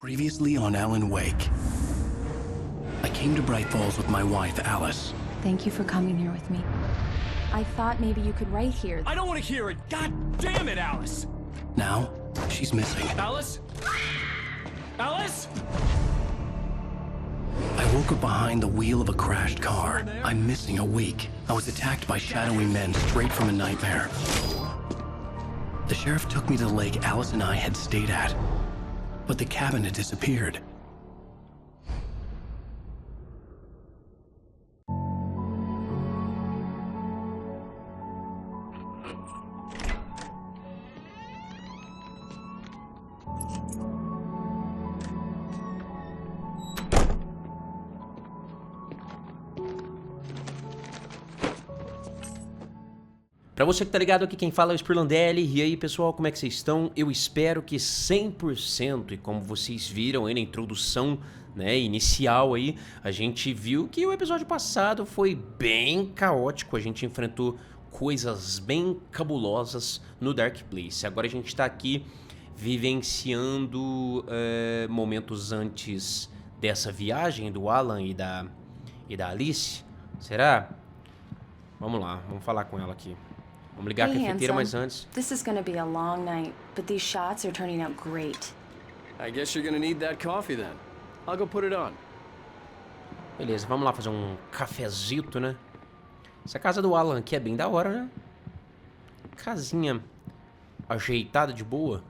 Previously on Alan Wake. I came to Bright Falls with my wife, Alice. Thank you for coming here with me. I thought maybe you could write here. I don't want to hear it! God damn it, Alice! Now, she's missing. Alice? Alice? I woke up behind the wheel of a crashed car. I'm missing a week. I was attacked by shadowy men straight from a nightmare. The sheriff took me to the lake Alice and I had stayed at. But the cabin had disappeared. Pra você que tá ligado aqui, quem fala é o Spirlandelli. E aí, pessoal, como é que vocês estão? Eu espero que 100%. E como vocês viram aí na introdução, né, inicial aí, a gente viu que o episódio passado foi bem caótico. A gente enfrentou coisas bem cabulosas no Dark Place. Agora a gente tá aqui vivenciando momentos antes dessa viagem do Alan e da Alice. Será? Vamos lá, vamos falar com ela aqui. Vamos ligar a cafeteira, mas antes... This is gonna be a long night, but these shots are turning out great. I guess you're gonna need that coffee then. I'll go put it on. Beleza, vamos lá fazer um cafezito, né? Essa casa do Alan aqui é bem da hora, né? Casinha ajeitada de boa.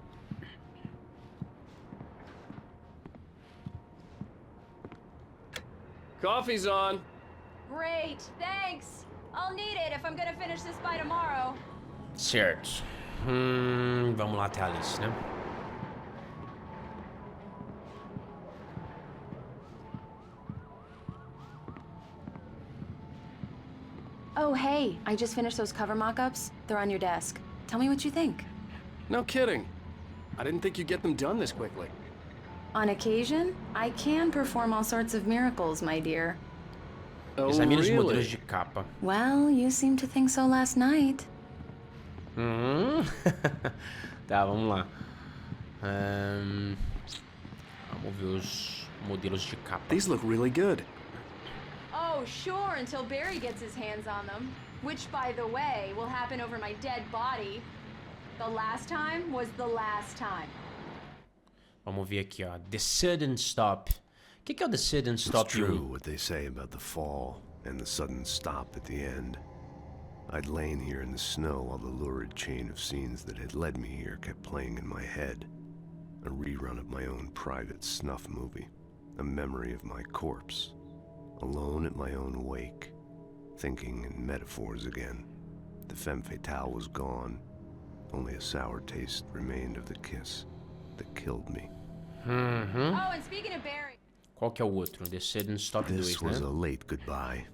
Coffee's on. Great, thanks. I'll need it if I'm gonna finish this by tomorrow. Certo. Vamos lá até a Alice, né? Oh, hey, I just finished those cover mock-ups. They're on your desk. Tell me what you think. No kidding. I didn't think you'd get them done this quickly. On occasion, I can perform all sorts of miracles, my dear. Oh, Examine os modelos really? de capa. Well, you seemed to think so last night. Tá, vamos lá. Vamos ver os modelos de capa. These look really good. Oh, sure, until Barry gets his hands on them. Which, by the way, will happen over my dead body. The last time was the last time. Vamos ver aqui, ó. The sudden stop. O que é o the sudden stop? It's true what they say about the fall and the sudden stop at the end. I'd lain here in the snow while the lurid chain of scenes that had led me here kept playing in my head. A rerun of my own private snuff movie. A memory of my corpse. Alone at my own wake. Thinking in metaphors again. The femme fatale was gone. Only a sour taste remained of the kiss that killed me. Oh, and speaking of Barry... Qual que é o outro? The sudden stop 2, This né? was a late goodbye.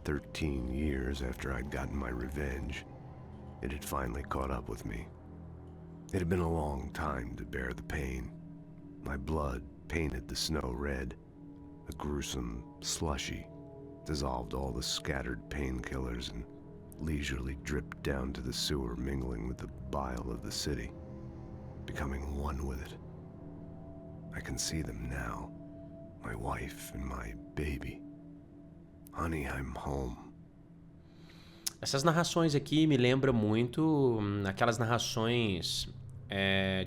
13 years after I'd gotten my revenge, it had finally caught up with me. It had been a long time to bear the pain. My blood painted the snow red. A gruesome slushy dissolved all the scattered painkillers and leisurely dripped down to the sewer, mingling with the bile of the city, becoming one with it. I can see them now. My wife and my baby. Honey, I'm home. Essas narrações aqui me lembram muito aquelas narrações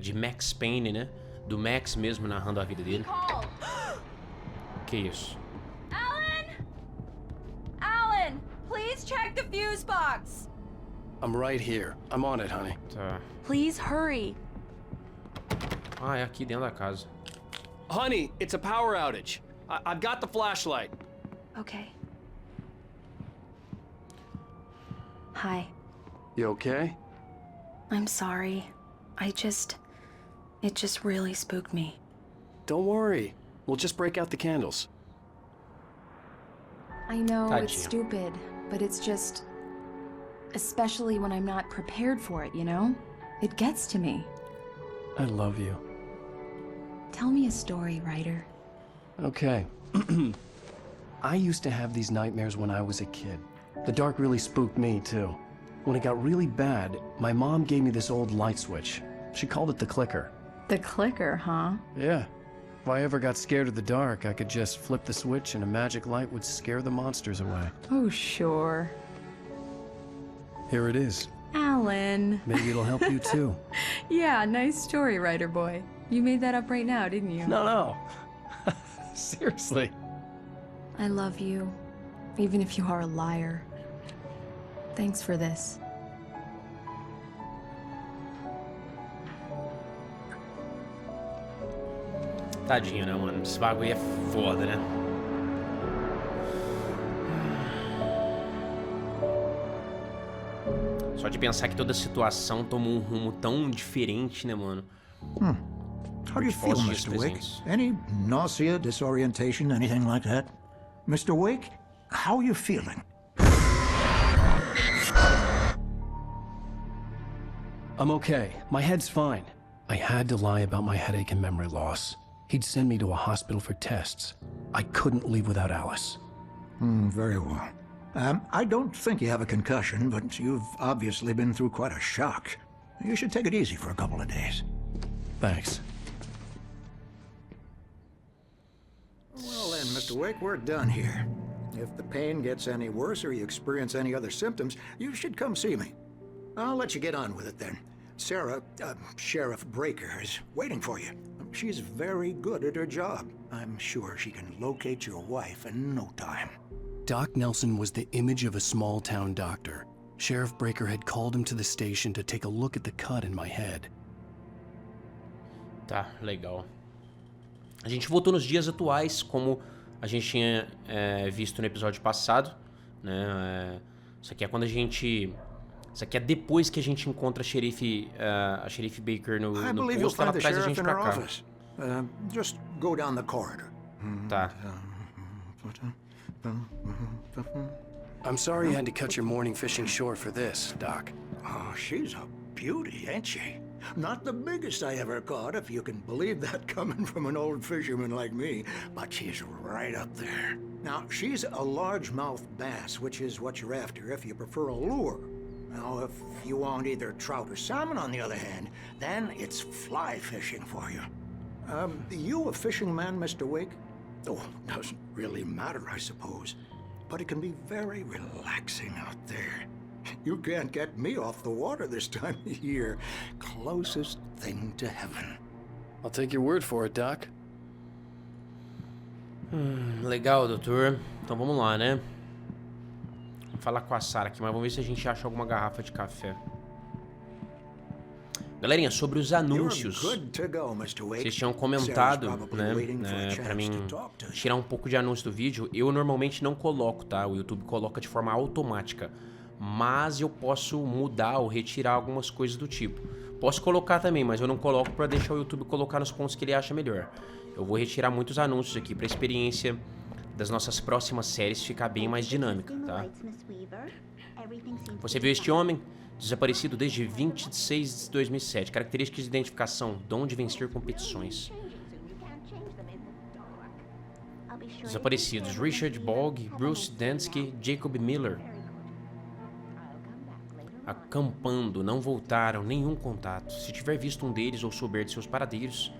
de Max Payne, né? Do Max mesmo narrando a vida dele. Called. Que isso? Alan! Alan, please check the fuse box. I'm right here. I'm on it, honey. Tá. Please hurry. Ah, é aqui dentro da casa. Honey, it's a power outage. I've got the flashlight. Okay. Hi. You okay? I'm sorry. It just really spooked me. Don't worry. We'll just break out the candles. I know it's Tadinha. stupid, but it's just... Especially when I'm not prepared for it, you know? It gets to me. I love you. Tell me a story, writer. Okay. I used to have these nightmares when I was a kid. The dark really spooked me, too. When it got really bad, my mom gave me this old light switch. She called it the clicker. The clicker, huh? Yeah. If I ever got scared of the dark, I could just flip the switch and a magic light would scare the monsters away. Oh, sure. Here it is. Alan. Maybe it'll help you too. Yeah, nice story, writer boy. You made that up right now, didn't you? No. Seriously. I love you, even if you are a liar. Thanks for this. Tadinho, né, mano? Esse bagulho é foda, né? Só de pensar que toda a situação toma um rumo tão diferente, né, mano? How do you feel, Mr. Wake? Any nausea, disorientation, anything like that? Mr. Wake, how are you feeling? I'm okay. My head's fine. I had to lie about my headache and memory loss. He'd send me to a hospital for tests. I couldn't leave without Alice. Very well. I don't think you have a concussion, but you've obviously been through quite a shock. You should take it easy for a couple of days. Thanks. Well then, Mr. Wake, we're done here. If the pain gets any worse or you experience any other symptoms, you should come see me. I'll let you get on with it then. Sarah, Sheriff Breaker, is waiting for you. She's very good at her job. I'm sure she can locate your wife in no time. Doc Nelson was the image of a small-town doctor. Sheriff Breaker had called him to the station to take a look at the cut in my head. Tá, legal. A gente voltou nos dias atuais, como a gente tinha visto no episódio passado, né? Isso aqui é quando a gente... Isso aqui é depois que a gente encontra a xerife Baker no posto, ela traz a gente pra cá. Just go down the corridor. Tá. I'm sorry you had to cut your morning fishing short for this, Doc. Oh, she's a beauty, ain't she? Not the biggest I ever caught, if you can believe that coming from an old fisherman like me, but she's right up there. Now, she's a largemouth bass, which is what you're after if you prefer a lure. Now, if you want either trout or salmon, on the other hand, then it's fly fishing for you. You a fishing man, Mr. Wake? Oh, doesn't really matter, I suppose. But it can be very relaxing out there. You can't get me off the water this time of year. Closest thing to heaven. I'll take your word for it, Doc. Legal, doutor. Então vamos lá, né? Vamos falar com a Sarah aqui, mas vamos ver se a gente acha alguma garrafa de café. Galerinha, sobre os anúncios, vocês tinham comentado, né, pra mim tirar um pouco de anúncio do vídeo. Eu normalmente não coloco, tá? O YouTube coloca de forma automática, mas eu posso mudar ou retirar algumas coisas do tipo. Posso colocar também, mas eu não coloco pra deixar o YouTube colocar nos pontos que ele acha melhor. Eu vou retirar muitos anúncios aqui pra experiência das nossas próximas séries ficar bem mais dinâmica, tá? Você viu este homem? Desaparecido desde 26 de 2007. Características de identificação. Dom de vencer competições. Desaparecidos. Richard Bogg, Bruce Dansky, Jacob Miller. Acampando. Não voltaram. Nenhum contato. Se tiver visto um deles ou souber de seus paradeiros,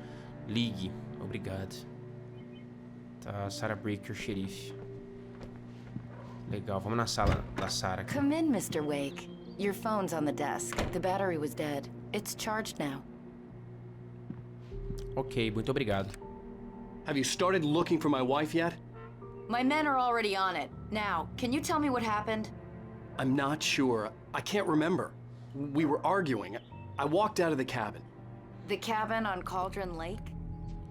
ligue. Obrigado. Tá, Sarah Breaker, xerife. Legal, vamos na sala da Sarah aqui. Come in, Mr. Wake. Your phone's on the desk. The battery was dead. It's charged now. Ok, muito obrigado. Have you started looking for my wife yet? My men are already on it. Now, can you tell me what happened? I'm not sure. I can't remember. We were arguing. I walked out of the cabin. The cabin on Cauldron Lake?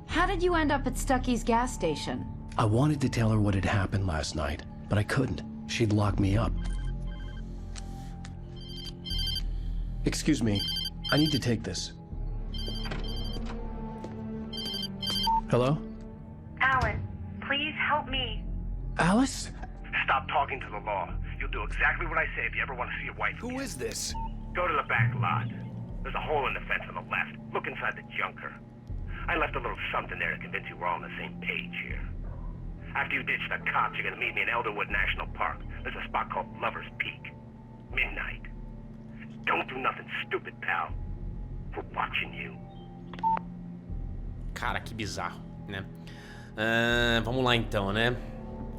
How did you end up at Stucky's gas station? I wanted to tell her what had happened last night, but I couldn't. She'd lock me up. Excuse me, I need to take this. Hello? Alan, please help me. Alice? Stop talking to the law. You'll do exactly what I say if you ever want to see your wife again. Who is this? Go to the back lot. There's a hole in the fence on the left. Look inside the junker. I left a little something there to convince you we're all on the same page here. After you ditch the cops, you're gonna meet me in Elderwood National Park. There's a spot called Lover's Peak. Midnight. Don't do nothing stupid, pal. We're watching you. Cara, que bizarro. né? Vamos lá então, né?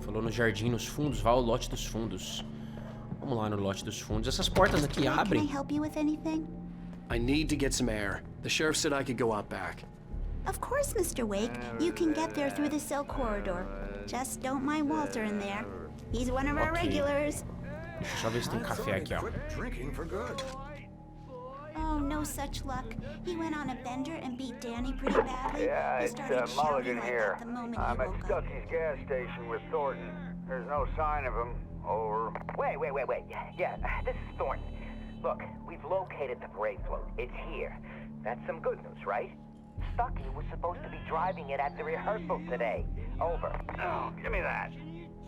Falou no jardim, nos fundos, vá ao lote dos fundos. Vamos lá no lote dos fundos. Essas portas aqui abrem. Can I help you with anything? I need to get some air. The sheriff said I could go out back. Of course, Mr. Wake. You can get there through the cell corridor. Just don't mind Walter in there. He's one of our regulars. Deixa eu só ver se tem café aqui, ó. Drinking for good. Oh, no such luck. He went on a bender and beat Danny pretty badly. Yeah, He it's started shouting Mulligan like here. that the moment I'm he at woke up. Stucky's gas station with Thornton. There's no sign of him. Over. Wait. Yeah, this is Thornton. Look, we've located the parade float. It's here. That's some good news, right? Stucky was supposed to be driving it at the rehearsal today. Over. Oh, give me that.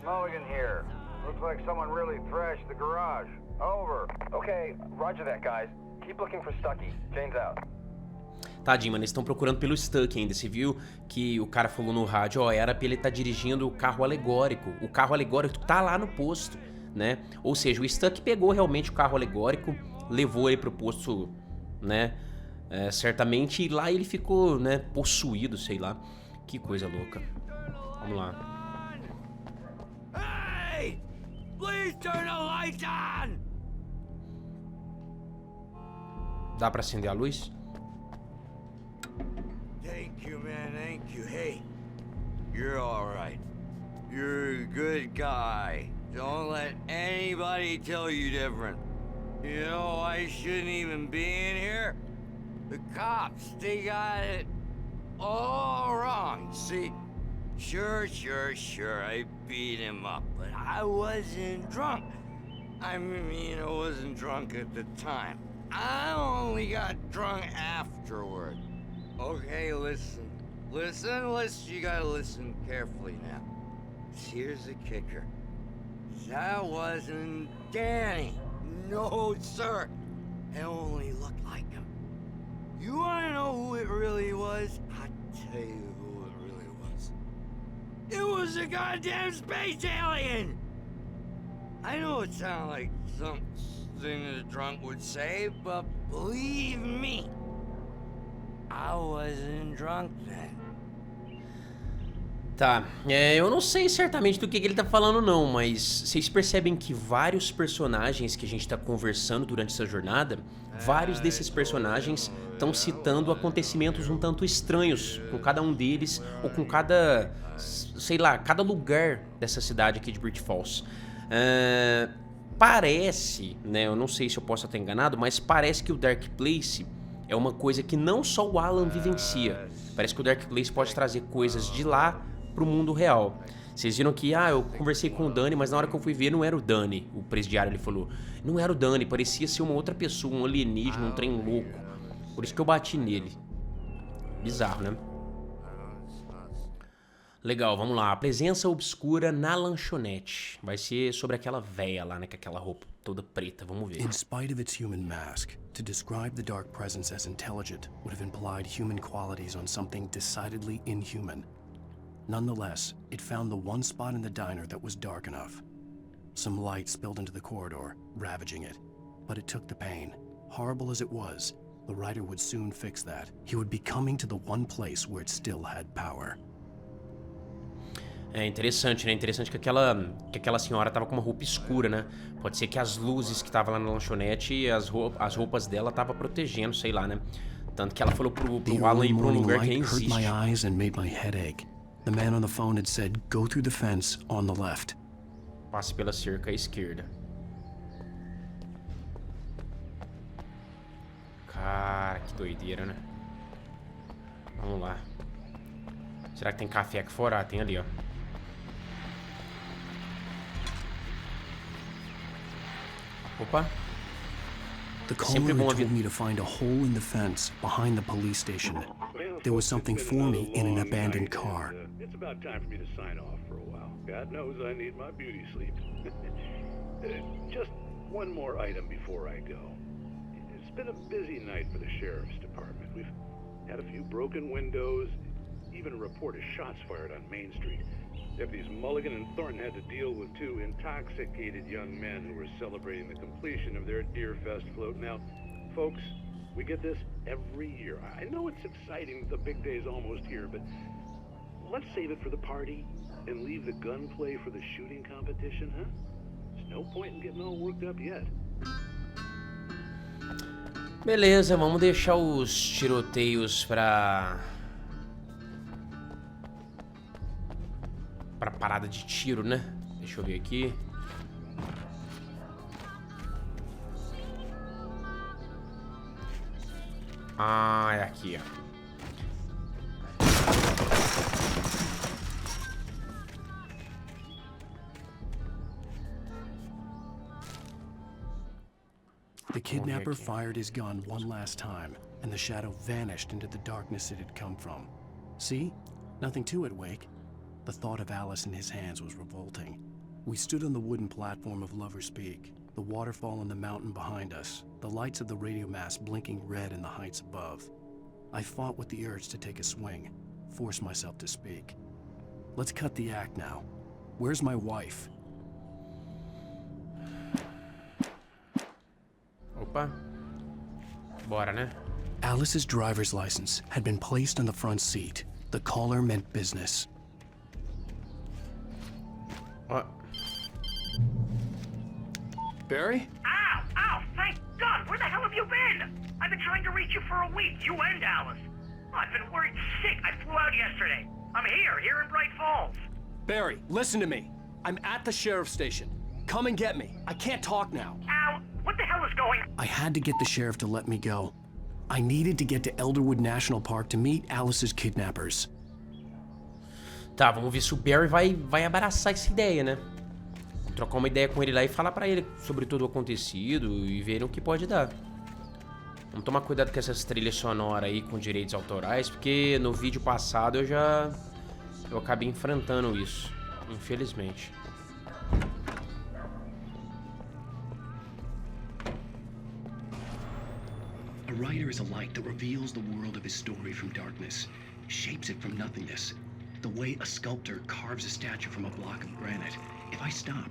Mulligan here. Looks like someone really thrashed the garage. Over. Okay, roger that, guys. Keep looking for Stucky. Jane's out. Tadinho, mano, eles estão procurando pelo Stuck ainda. Você viu que o cara falou no rádio, ó, era pra ele estar dirigindo o carro alegórico. O carro alegórico tá lá no posto, né? Ou seja, o Stuck pegou realmente o carro alegórico, levou ele pro posto, né? Certamente, e lá ele ficou, né, possuído, sei lá. Que coisa louca. Vamos lá. Hey! Please turn the lights on! Dá pra acender a luz? Thank you, man, thank you. Hey, you're all right. You're a good guy. Don't let anybody tell you different. You know, I shouldn't even be in here. The cops, they got it all wrong. See, sure, I beat him up, but I wasn't drunk. I mean, I wasn't drunk at the time. I only got drunk afterward. Okay, listen, you gotta listen carefully now. Here's the kicker. That wasn't Danny. No, sir. It only looked like him. You wanna know who it really was? I'll tell you who it really was. It was a goddamn space alien! I know it sounds like something a drunk would say, but believe me, I wasn't drunk then. Tá, eu não sei certamente do que ele tá falando não, mas vocês percebem que vários personagens que a gente tá conversando durante essa jornada, vários desses personagens estão citando acontecimentos um tanto estranhos com cada um deles, ou com cada, sei lá, cada lugar dessa cidade aqui de Bright Falls. Parece, né, eu não sei se eu posso estar enganado, mas parece que o Dark Place é uma coisa que não só o Alan vivencia. Parece que o Dark Place pode trazer coisas de lá pro mundo real. Vocês viram que, eu conversei com o Danny, mas na hora que eu fui ver não era o Danny, o presidiário, ele falou. Não era o Danny, parecia ser uma outra pessoa, um alienígena, um trem louco. Por isso que eu bati nele. Bizarro, né? Legal, vamos lá. A presença obscura na lanchonete. Vai ser sobre aquela véia lá, né? Com aquela roupa toda preta. Vamos ver. In spite of its human mask, to describe the dark presence as intelligent would have implied human qualities on something decidedly inhuman. Nonetheless, it found the one spot in the diner that was dark enough. Some light spilled into the corridor, ravaging it. But it took the pain. Horrible as it was, the writer would soon fix that. He would be coming to the one place where it still had power. É interessante, né? Interessante que aquela senhora tava com uma roupa escura, né? Pode ser que as luzes que tava lá na lanchonete, as roupas dela tava protegendo, sei lá, né? Tanto que ela falou pro Alan ir pra um lugar que nem existe. My eyes and made my head ache. The man on the phone had said, "Go through the fence on the left." Passe pela cerca à esquerda. Cara, que doideira, né? Vamos lá. Será que tem café aqui fora? Tem ali, ó. Opa. The caller told me to find a hole in the fence behind the police station. There was something for me in an abandoned car. It's about time for me to sign off for a while. God knows I need my beauty sleep. Just one more item before I go. It's been a busy night for the sheriff's department. We've had a few broken windows, even a report of shots fired on Main Street. Deputies Mulligan and Thornton had to deal with two intoxicated young men who were celebrating the completion of their Deerfest float. Now, folks, we get this every year. I know it's exciting, the big day's almost here, but let's save it for the party and leave the gunplay for the shooting competition, huh? There's no point in getting all worked up yet. Beleza, vamos deixar os tiroteios pra parada de tiro, né? Deixa eu ver aqui. Ah, é aqui, ó. The kidnapper fired his gun one last time, and the shadow vanished into the darkness it had come from. See? Nothing to it, Wake. The thought of Alice in his hands was revolting. We stood on the wooden platform of Lover's Peak, the waterfall in the mountain behind us, the lights of the radio mast blinking red in the heights above. I fought with the urge to take a swing, force myself to speak. Let's cut the act now. Where's my wife? Opa. Bora, né? Alice's driver's license had been placed on the front seat. The caller meant business. What? Barry? Ow! Ow! Thank God! Where the hell have you been? I've been trying to reach you for a week, you and Alice. I've been worried sick. I flew out yesterday. I'm here in Bright Falls. Barry, listen to me. I'm at the sheriff's station. Come and get me. I can't talk now. Ow! What the hell is going on? I had to get the sheriff to let me go. I needed to get to Elderwood National Park to meet Alice's kidnappers. Tá, vamos ver se o Barry vai abraçar essa ideia, né? Vamos trocar uma ideia com ele lá e falar pra ele sobre tudo o acontecido e ver o que pode dar. Vamos tomar cuidado com essas trilhas sonoras aí com direitos autorais, porque no vídeo passado eu acabei enfrentando isso, infelizmente. A writer is a light that reveals the world of his story from darkness, shapes it from nothingness. The way a sculptor carves a statue from a block of granite. If I stop,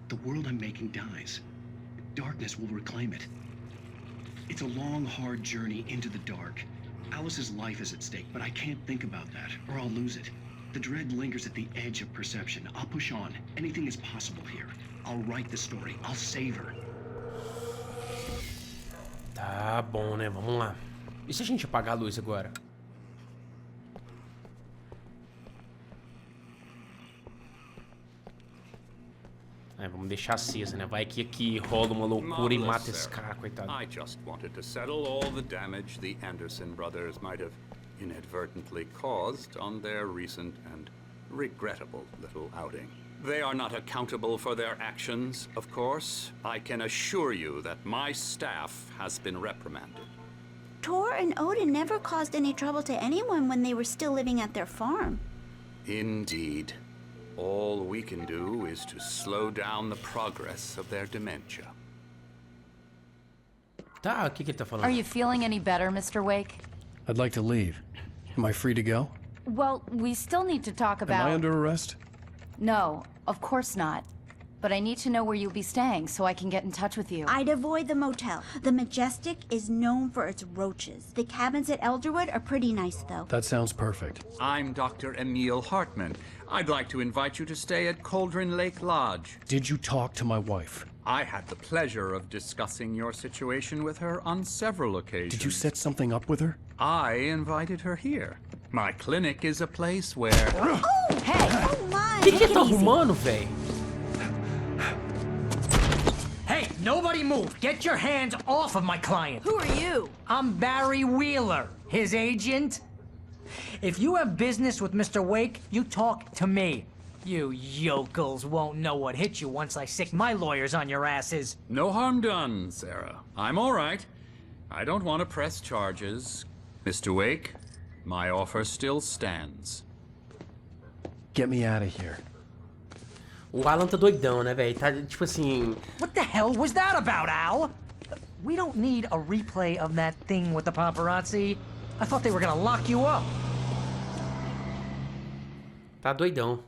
the world I'm making dies. Darkness will reclaim it. It's a long, hard journey into the dark. Alice's life is at stake, but I can't think about that, or I'll lose it. The dread lingers at the edge of perception. I'll push on. Anything is possible here. I'll write the story. I'll save her. Tá bom, né? Vamos lá. E se a gente apagar a luz agora? Vamos deixar acesa, né? Vai que aqui rola uma loucura e mata esse cara, coitado. I just wanted to settle all the damage the Anderson brothers might have inadvertently caused on their recent and regrettable little outing. They are not accountable for their actions, of course. I can assure you that my staff has been reprimanded. Tor and Odin never caused any trouble to anyone when they were still living at their farm. Indeed. All we can do is to slow down the progress of their dementia. Tá, o que ele tá falando? Are you feeling any better, Mr. Wake? I'd like to leave. Am I free to go? Well, we still need to talk about... Am I under arrest? No, of course not. But I need to know where you'll be staying so I can get in touch with you. I'd avoid the motel. The Majestic is known for its roaches. The cabins at Elderwood are pretty nice, though. That sounds perfect. I'm Dr. Emil Hartman. I'd like to invite you to stay at Cauldron Lake Lodge. Did you talk to my wife? I had the pleasure of discussing your situation with her on several occasions. Did you set something up with her? I invited her here. My clinic is a place where... Oh, hey! Oh, my! O que tá arrumando, véi? Hey, nobody move! Get your hands off of my client! Who are you? I'm Barry Wheeler, his agent. If you have business with Mr. Wake, you talk to me. You yokels won't know what hit you once I sick my lawyers on your asses. No harm done, Sarah. I'm all right. I don't want to press charges. Mr. Wake, my offer still stands. Get me out of here. O Alan tá doidão, né, velho? Tá tipo assim... What the hell was that about, Al? We don't need a replay of that thing with the paparazzi. I thought they were gonna lock you up. Tá doidão.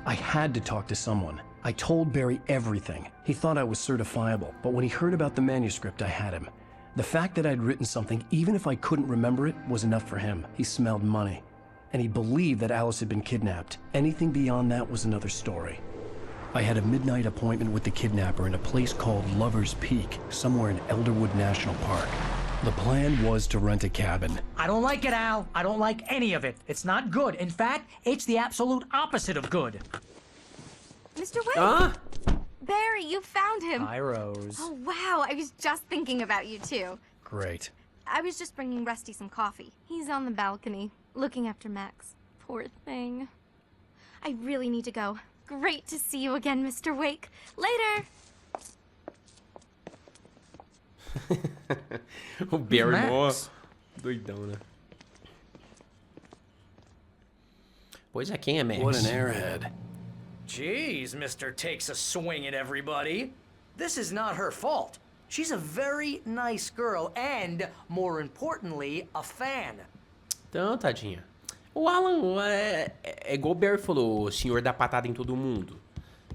I had to talk to someone. I told Barry everything. He thought I was certifiable, but when he heard about the manuscript, I had him. The fact that I'd written something, even if I couldn't remember it, was enough for him. He smelled money. and he believed that Alice had been kidnapped. Anything beyond that was another story. I had a midnight appointment with the kidnapper in a place called Lover's Peak, somewhere in Elderwood National Park. The plan was to rent a cabin. I don't like it, Al. I don't like any of it. It's not good. In fact, it's the absolute opposite of good. Mr. Wake! Ah! Barry, you found him. Hi, Rose. Oh, wow. I was just thinking about you, too. Great. I was just bringing Rusty some coffee. He's on the balcony, looking after Max. Poor thing. I really need to go. Great to see you again, Mr. Wake. Later! O Barry mó doidão, né? Pois é, quem é Max? What an airhead. Jeez, Mr. Takes a swing at everybody. This is not her fault. She's a very nice girl and, more importantly, a fan. Então, tadinha. O Alan é igual o Barry falou, o senhor dá patada em todo mundo.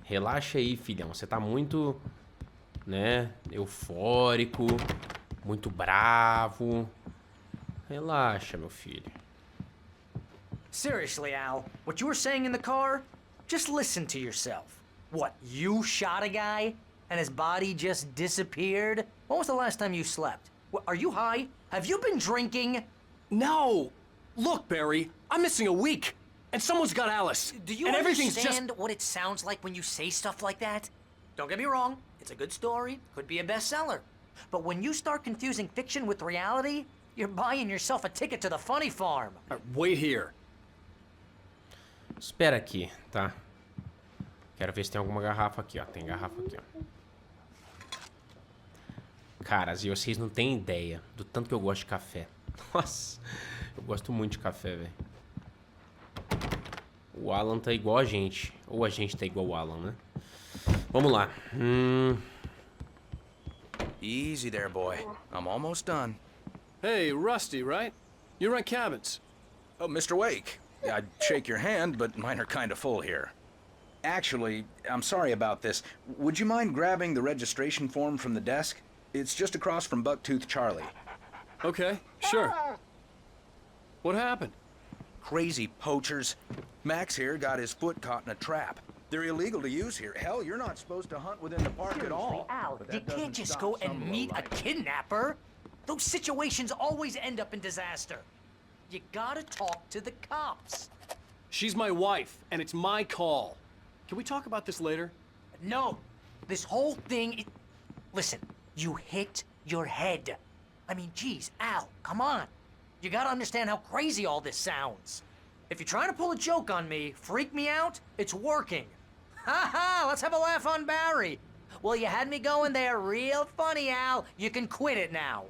Relaxa aí, filhão. Você tá muito, né, eufórico, muito bravo. Relaxa, meu filho. Seriously, Al, what you were saying in the car? Just listen to yourself. What, you shot a guy and his body just disappeared? When was the last time you slept? Are you high? Have you been drinking? No! Look, Barry, I'm missing a week, and someone's got Alice. Do you and understand what it sounds like when you say stuff like that? Don't get me wrong, it's a good story, could be a bestseller. But when you start confusing fiction with reality, you're buying yourself a ticket to the funny farm. Wait here. Espera aqui, tá? Quero ver se tem alguma garrafa aqui, ó. Tem garrafa aqui, ó. Caras, e vocês não têm ideia do tanto que eu gosto de café. Nossa, eu gosto muito de café, velho. O Alan tá igual a gente. Ou a gente tá igual o Alan, né? Vamos lá. Easy there, boy. I'm almost done. Hey, Rusty, right? You rent cabins. Oh, Mr. Wake. I'd shake your hand, but mine are kind of full here. Actually, I'm sorry about this. Would you mind grabbing the registration form from the desk? It's just across from Bucktooth Charlie. Okay, sure. What happened? Crazy poachers. Max here got his foot caught in a trap. They're illegal to use here. Hell, you're not supposed to hunt within the park at all. Al, you can't just go and meet a kidnapper. Those situations always end up in disaster. You gotta talk to the cops. She's my wife, and it's my call. Can we talk about this later? No. This whole thing... Listen, you hit your head. I mean, geez, Al, come on. You gotta understand how crazy all this sounds. If you're trying to pull a joke on me, freak me out, it's working. Ha ha, let's have a laugh on Barry. Well, you had me going there real funny, Al. You can quit it now.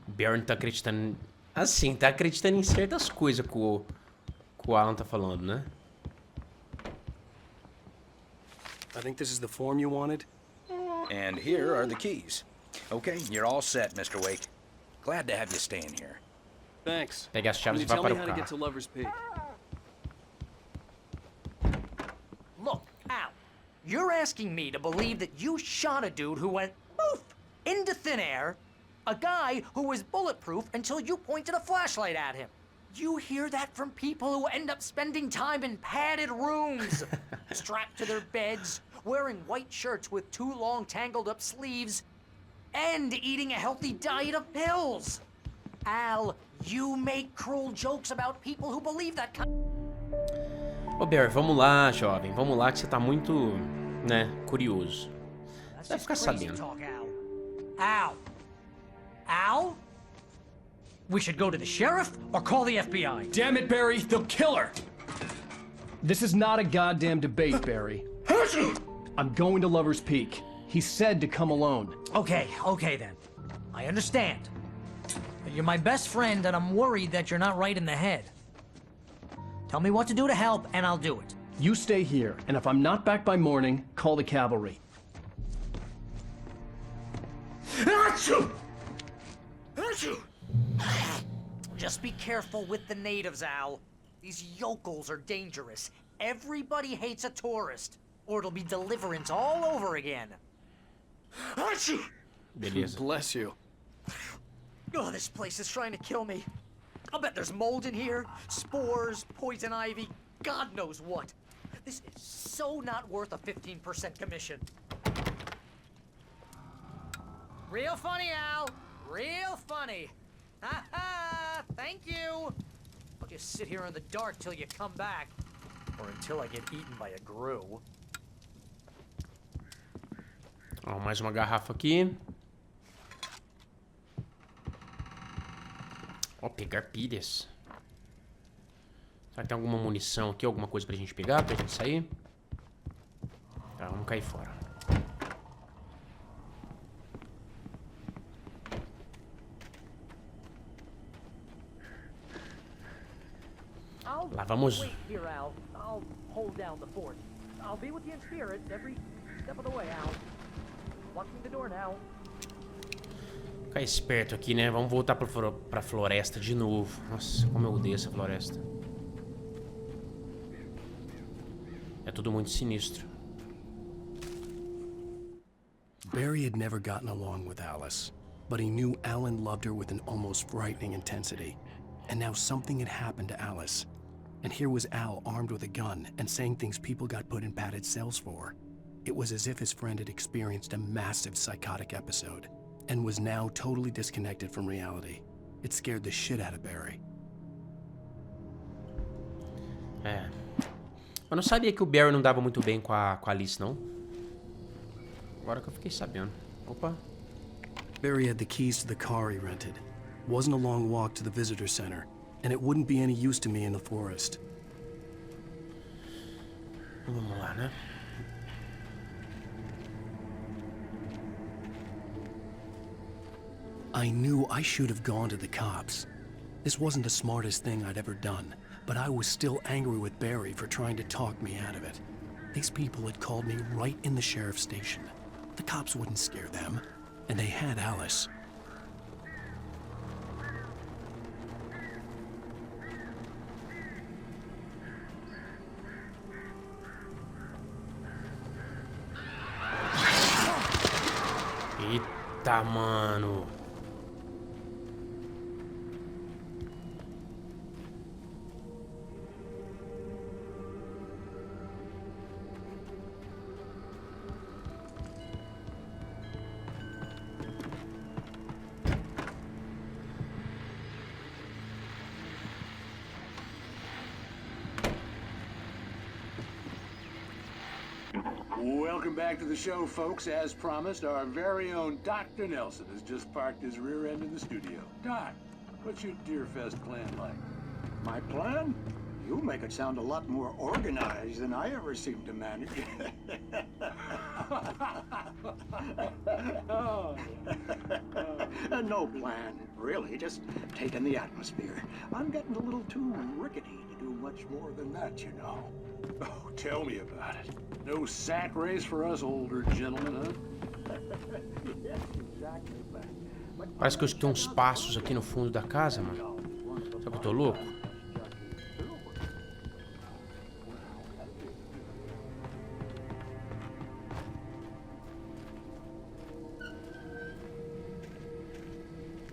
Barry tá acreditando... Assim, tá acreditando em certas coisas que o Alan tá falando, né? I think this is the form you wanted. And here are the keys. Okay, you're all set, Mr. Wake. Glad to have you staying here. Thanks. Pega as chaves e vai Tell me para o how to get carro. to Lover's Peak. Look, Al, you're asking me to believe that you shot a dude who went poof into thin air, a guy who was bulletproof until you pointed a flashlight at him. You hear that from people who end up spending time in padded rooms, strapped to their beds, wearing white shirts with too long tangled up sleeves, and eating a healthy diet of pills. Al, you make cruel jokes about people who believe that kind. Ô, Barry, vamos lá, jovem. Vamos lá que você tá muito, né, curioso. Você vai ficar sabendo. Al. Al? We should go to the sheriff or call the FBI. Damn it, Barry, they'll kill her. This is not a goddamn debate, Barry. I'm going to Lover's Peak. He said to come alone. Okay then. I understand. But you're my best friend and I'm worried that you're not right in the head. Tell me what to do to help and I'll do it. You stay here, and if I'm not back by morning, call the cavalry. Achoo! Achoo! Just be careful with the natives, Al. These yokels are dangerous. Everybody hates a tourist, or it'll be deliverance all over again. Beleza. Bless you. Oh, this place is trying to kill me. I'll bet there's mold in here, spores, poison ivy, God knows what. This is so not worth a 15% commission. Real funny, Al. Real funny. Ha ha! Thank you. I'll just sit here in the dark till you come back. Or until I get eaten by a grue. Ó, mais uma garrafa aqui. Ó, pegar pilhas. Será que tem alguma munição aqui, alguma coisa pra gente pegar, pra gente sair? Tá, vamos cair fora. Lá vamos. Ficar esperto aqui, né? Vamos voltar pra floresta de novo. Nossa, como eu odeio essa floresta. É tudo muito sinistro. Barry had never gotten along with Alice, but he knew Alan loved her with an almost frightening intensity. And now something had happened to Alice. And here was Al armed with a gun and saying things people got put in padded cells for. It was as if his friend had experienced a massive psychotic episode and was now totally disconnected from reality. It scared the shit out of Barry. É. Eu não sabia que o Barry não dava muito bem com a Alice, não. Agora que eu fiquei sabendo. Opa. Barry had the keys to the car he rented. Wasn't a long walk to the visitor center, and it wouldn't be any use to me in the forest. Vamos lá, né? I knew I should have gone to the cops. This wasn't the smartest thing I'd ever done, but I was still angry with Barry for trying to talk me out of it. These people had called me right in the sheriff's station. The cops wouldn't scare them, and they had Alice. Eita, mano. Welcome back to the show, folks. As promised, our very own Dr. Nelson has just parked his rear end in the studio. Doc, what's your Deerfest plan like? My plan? You make it sound a lot more organized than I ever seem to manage. No plan, really, just taking the atmosphere. I'm getting a little too rickety to do much more than that, you know. Oh, tell me about it. No sack race for us older gentlemen, huh? Yes, exactly, but Parece que eu escutei uns passos aqui no fundo da casa, mano. Será que eu tô louco?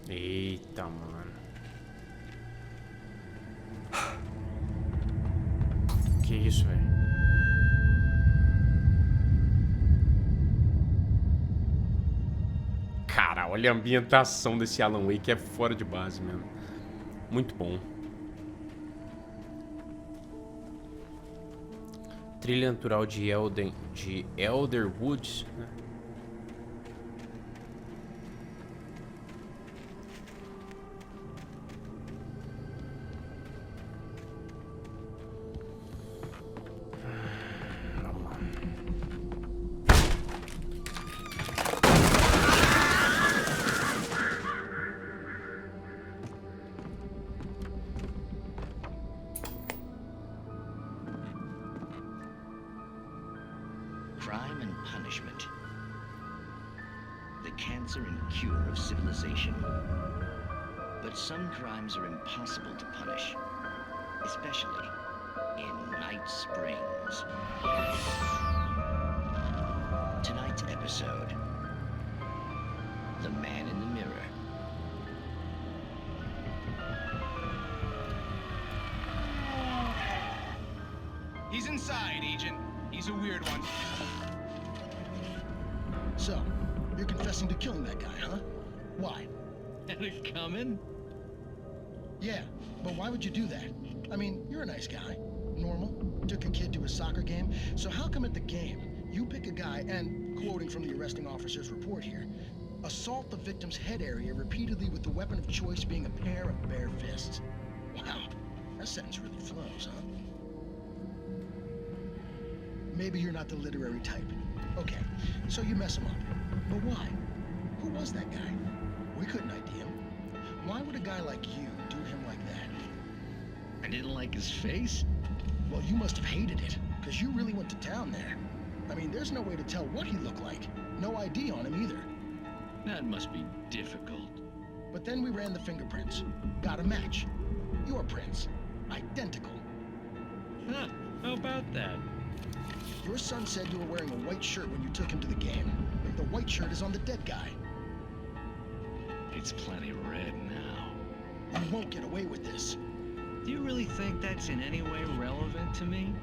Eita, mano. Que isso, velho? Cara, olha a ambientação desse Alan Wake, é fora de base mesmo. Muito bom. Trilha natural de Elderwood, né? Crime and punishment. The cancer and cure of civilization. But some crimes are impossible to punish, especially in Night Springs. Tonight's episode, The Man in the Mirror. He's inside, Agent. He's a weird one. So, you're confessing to killing that guy, huh? Why? Had it coming? Yeah, but why would you do that? I mean, you're a nice guy. Normal. Took a kid to a soccer game. So how come at the game, you pick a guy and, quoting from the arresting officer's report here, assault the victim's head area repeatedly with the weapon of choice being a pair of bare fists? Wow, that sentence really flows, huh? Maybe you're not the literary type. Okay, so you mess him up. But why? Who was that guy? We couldn't ID him. Why would a guy like you do him like that? I didn't like his face? Well, you must have hated it, because you really went to town there. I mean, there's no way to tell what he looked like. No ID on him either. That must be difficult. But then we ran the fingerprints. Got a match. Your prints. Identical. Huh, how about that? Your son said you were wearing a white shirt when you took him to the game. And the white shirt is on the dead guy. It's plenty red now. You won't get away with this. Do you really think that's in any way relevant to me?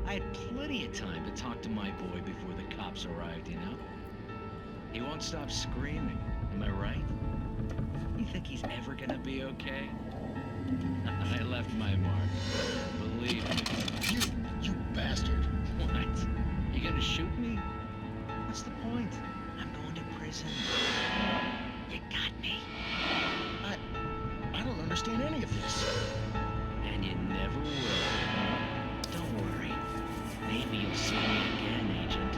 I had plenty of time to talk to my boy before the cops arrived, you know? He won't stop screaming, am I right? You think he's ever gonna be okay? I left my mark. Believe me. You bastard. What? You gonna shoot me? What's the point? I'm going to prison. You got me. I don't understand any of this. And you never will. Don't worry. Maybe you'll see me again, Agent.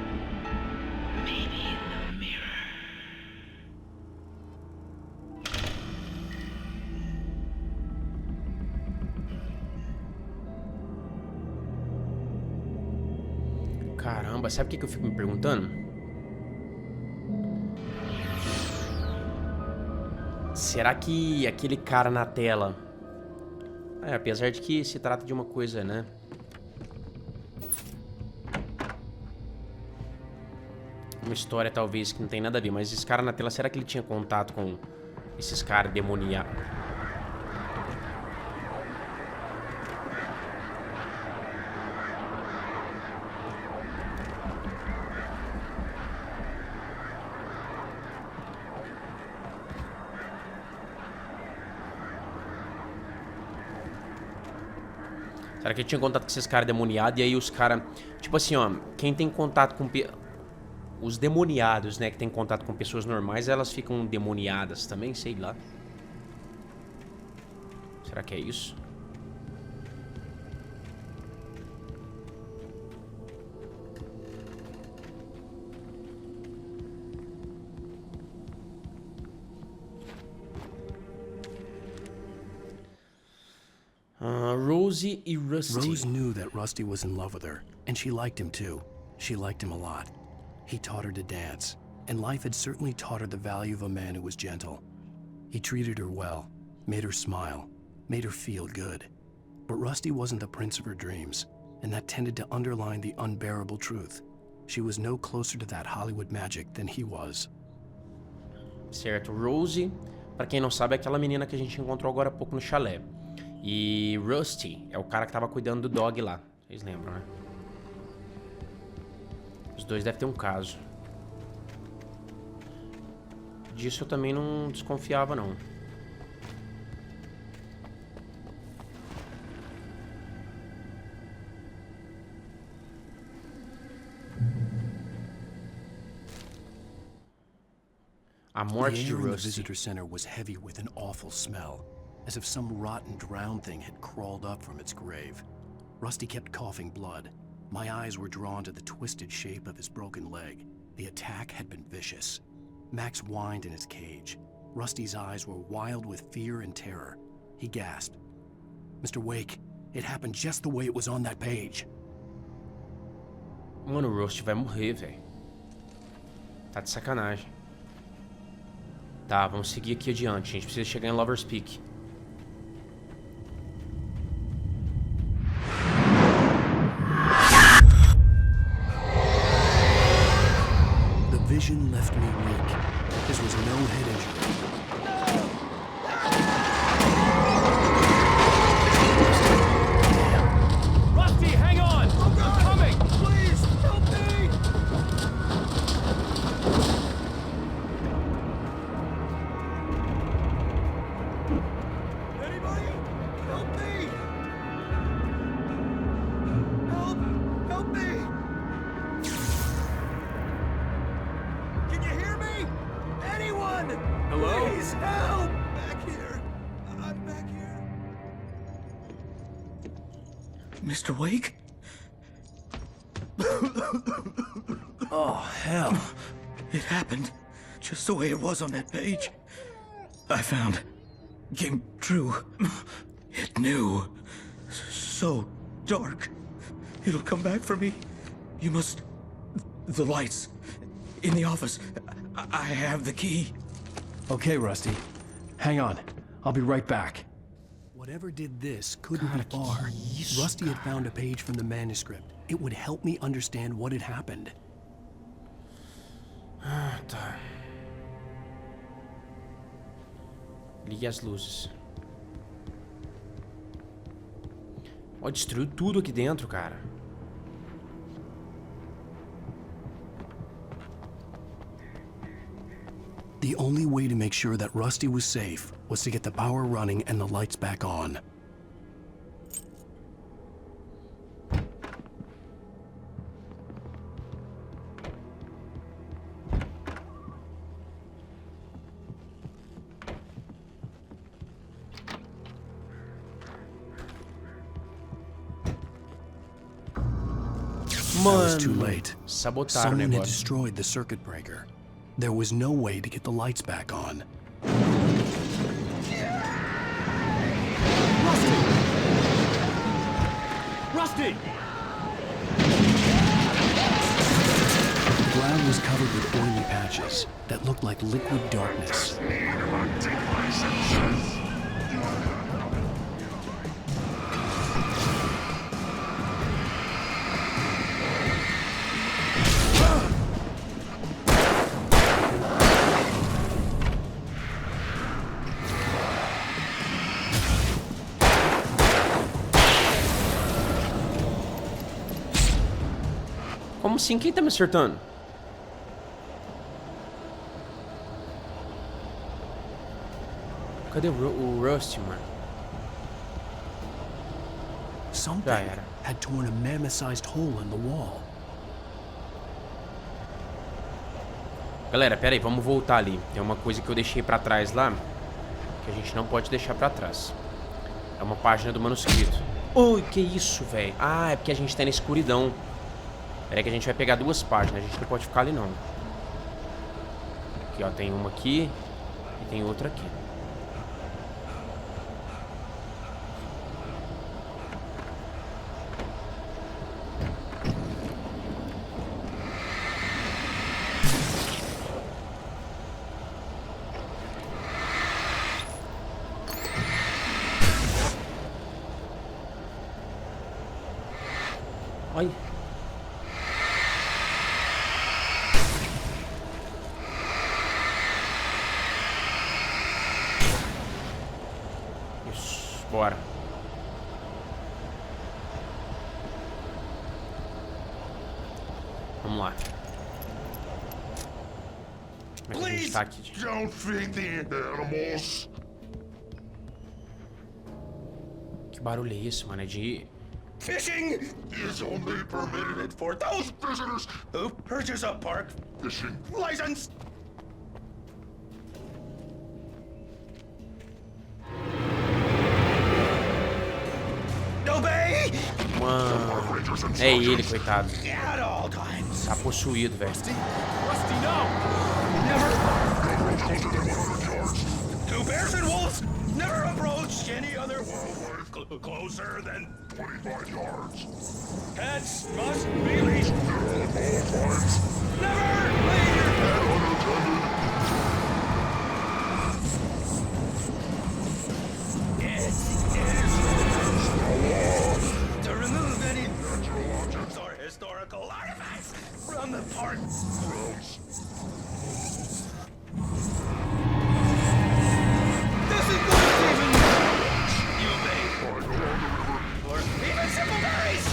Maybe in the mirror. Caramba, sabe o que eu fico me perguntando? Será que aquele cara na tela... apesar de que se trata de uma coisa, né? Uma história talvez que não tem nada a ver, mas esse cara na tela, será que ele tinha contato com esses caras demoniados? Será que ele tinha contato com esses caras demoniados? E aí os caras... Tipo assim, ó... Quem tem contato com... Os demoniados, né? Que tem contato com pessoas normais, elas ficam demoniadas também? Sei lá. Será que é isso? Rosie e Rusty. Rose knew that Rusty was in love with her, and she liked him too. She liked him a lot. He taught her to dance, and life had certainly taught her the value of a man who was gentle. He treated her well, made her smile, made her feel good. But Rusty wasn't the prince of her dreams, and that tended to underline the unbearable truth. She was no closer to that Hollywood magic than he was. Certo, Rosie, pra quem não sabe, é aquela menina que a gente encontrou agora há pouco no chalé. E Rusty é o cara que tava cuidando do dog lá. Vocês lembram, né? Os dois devem ter um caso. Disso eu também não desconfiava, não. A morte de The air in the Rusty. visitor center was heavy with an awful smell, as if some rotten drowned thing had crawled up from its grave. Rusty kept coughing blood. My eyes were drawn to the twisted shape of his broken leg. The attack had been vicious. Max whined in his cage. Rusty's eyes were wild with fear and terror. He gasped. Mr. Wake, it happened just the way it was on that page. Mano, o Rusty vai morrer, velho. Tá de sacanagem. Tá, vamos seguir aqui adiante. A gente precisa chegar em Lover's Peak. The vision left me weak. This was no head injury. Rusty, hang Please help! Back here. I'm back here. Mr. Wake? Oh, hell. It happened just the way it was on that page. I found. Came true. It knew. So dark. It'll come back for me. You must... The lights. In the office. I have the key. Okay, Rusty. Hang on. I'll be right back. Whatever did this couldn't be far. Rusty had found a page from the manuscript. It would help me understand what had happened. Ah, tá. Ligue as luzes. Ó, destruiu tudo aqui dentro, cara. The only way to make sure that Rusty was safe was to get the power running and the lights back on. I was too late. Sabotaram o Someone had negócio. destroyed the circuit breaker. There was no way to get the lights back on. Rusty! The ground was covered with oily patches that looked like liquid darkness. Como assim? Quem tá me acertando? Cadê o Rusty, mano? Something had torn a mammoth-sized hole in the wall. Galera, pera aí, vamos voltar ali. Tem uma coisa que eu deixei pra trás lá, que a gente não pode deixar pra trás. É uma página do manuscrito. Ui, que isso, velho? Ah, é porque a gente tá na escuridão. Pera aí que a gente vai pegar duas páginas, a gente não pode ficar ali não. Aqui, ó, tem uma aqui e tem outra aqui. Olha. Isso, bora. Vamos lá. Como é que a gente tá aqui? Don't feed the animals. Que barulho é isso, mano? É de... Fishing is only permitted for those visitors who purchase a park fishing license. Obey! Mano, é ele, coitado. At all times. Tá possuído, velho. Rusty, no! Never! Two bears and wolves never approach any other wildlife closer than 25 yards. Pets must be leashed. At all times. Never leave your pet unattended. It is to remove any natural objects or historical artifacts from the park grounds. This is not even you obey. Or even simple berries.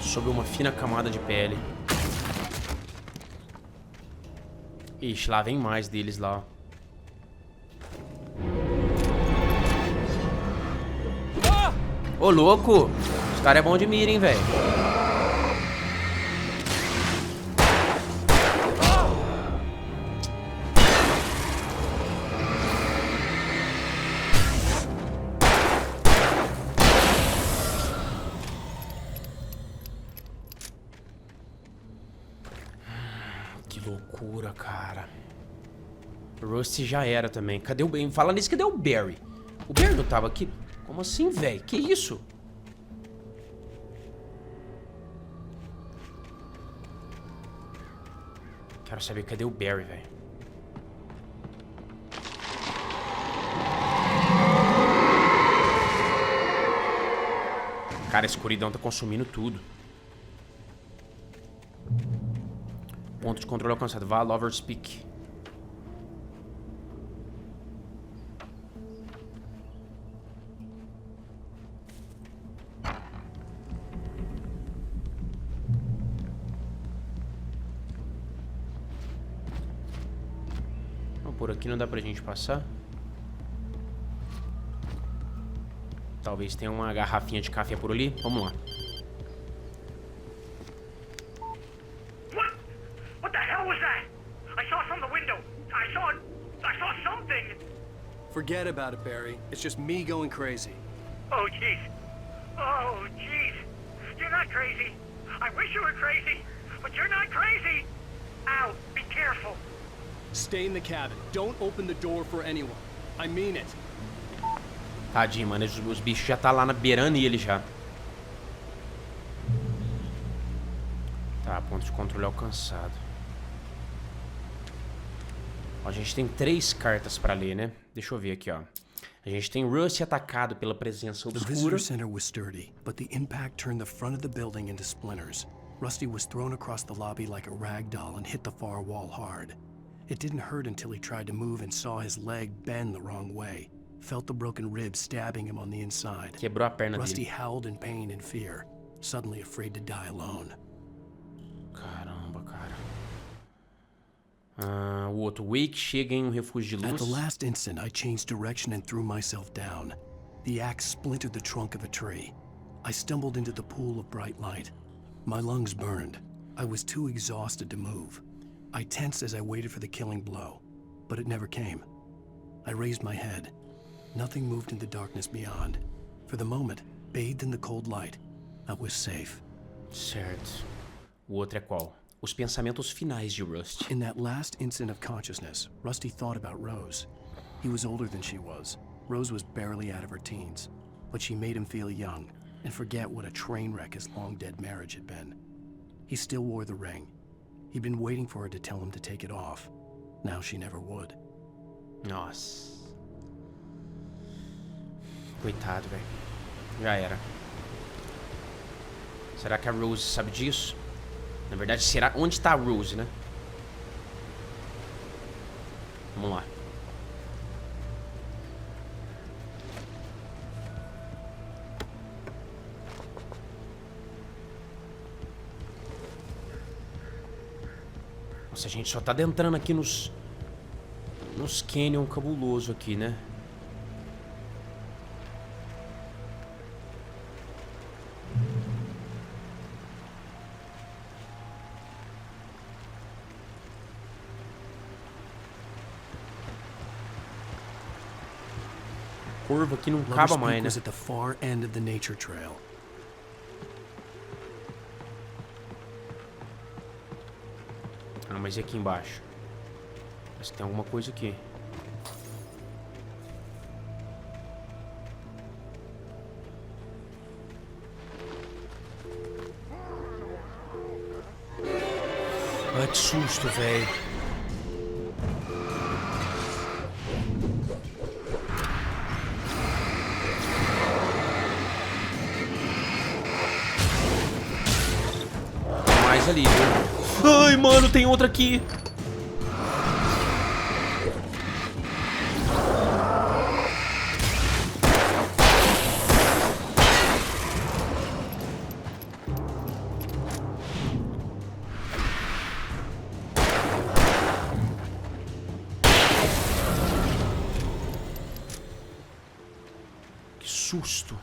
Sob uma fina camada de pele. Ixi, lá vem mais deles lá, ó. Ô, louco! Esse cara é bom de mira, hein, velho. Que loucura, cara. O Rusty já era também. Cadê o... Fala nisso, cadê o Barry? O Barry não tava aqui? Como assim, velho? Que isso? Quero saber cadê o Barry, velho. Cara, a escuridão tá consumindo tudo. Ponto de controle alcançado. Vá, Lover's Peak. Por aqui não dá pra gente passar. Talvez tenha uma garrafinha de café por ali. Vamos lá. What the hell was that? I saw from the window. I saw something. Forget about it, Barry. It's just me going crazy. Oh, jeez. Oh, jeez. You're not crazy. I wish you were crazy, but you're not crazy. Ow, be careful. Stay in the cabin. Don't open the door for anyone. I mean it. Tadinho, mano. Os bichos já tá lá beirando ele já. Tá, ponto de controle alcançado. Ó, a gente tem 3 cartas pra ler, né? Deixa eu ver aqui, ó. A gente tem Rusty atacado pela presença obscura. The visitor center was sturdy, but the impact turned the front of the building into splinters. Rusty was thrown across the lobby like a rag doll and hit the far wall hard. It didn't hurt until he tried to move and saw his leg bend the wrong way. Felt the broken ribs stabbing him on the inside. Quebrou a perna Rusty dele. howled in pain and fear, suddenly afraid to die alone. Caramba, cara. O outro Wake chega em um refúgio de luz. At the last instant, I changed direction and threw myself down. The axe splintered the trunk of a tree. I stumbled into the pool of bright light. My lungs burned. I was too exhausted to move. I tensed as I waited for the killing blow, but it never came. I raised my head. Nothing moved in the darkness beyond. For the moment, bathed in the cold light, I was safe. Certo. O outro é qual? Os pensamentos finais de Rusty. In that last instant of consciousness, Rusty thought about Rose. He was older than she was. Rose was barely out of her teens, but she made him feel young and forget what a train wreck his long-dead marriage had been. He still wore the ring. He'd been waiting for her to tell him to take it off. Now she never would. Nossa. Coitado, velho. Já era. Será que a Rose sabe disso? Na verdade, será... Onde está a Rose, né? Vamos lá. Nossa, a gente só tá adentrando aqui nos canyon cabuloso aqui, né? Curva aqui não acaba mais, né? Was at the far end of the nature trail. Ah, mas e aqui embaixo? Parece que tem alguma coisa aqui. Ai, que susto, velho. Tem mais ali, viu? Ai, mano, tem outra aqui. susto.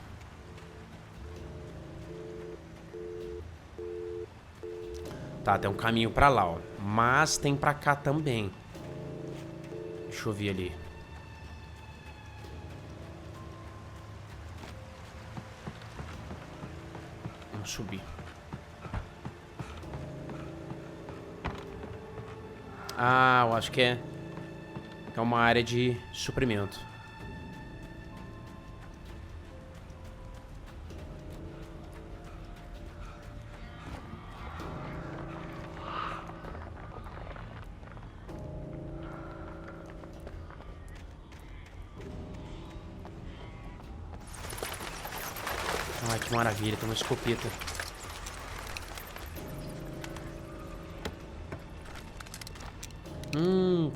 Tá, tem um caminho pra lá, ó. Mas tem pra cá também. Deixa eu ver ali. Vamos subir. Ah, eu acho que é uma área de suprimento. Ai, que maravilha, tem uma escopeta.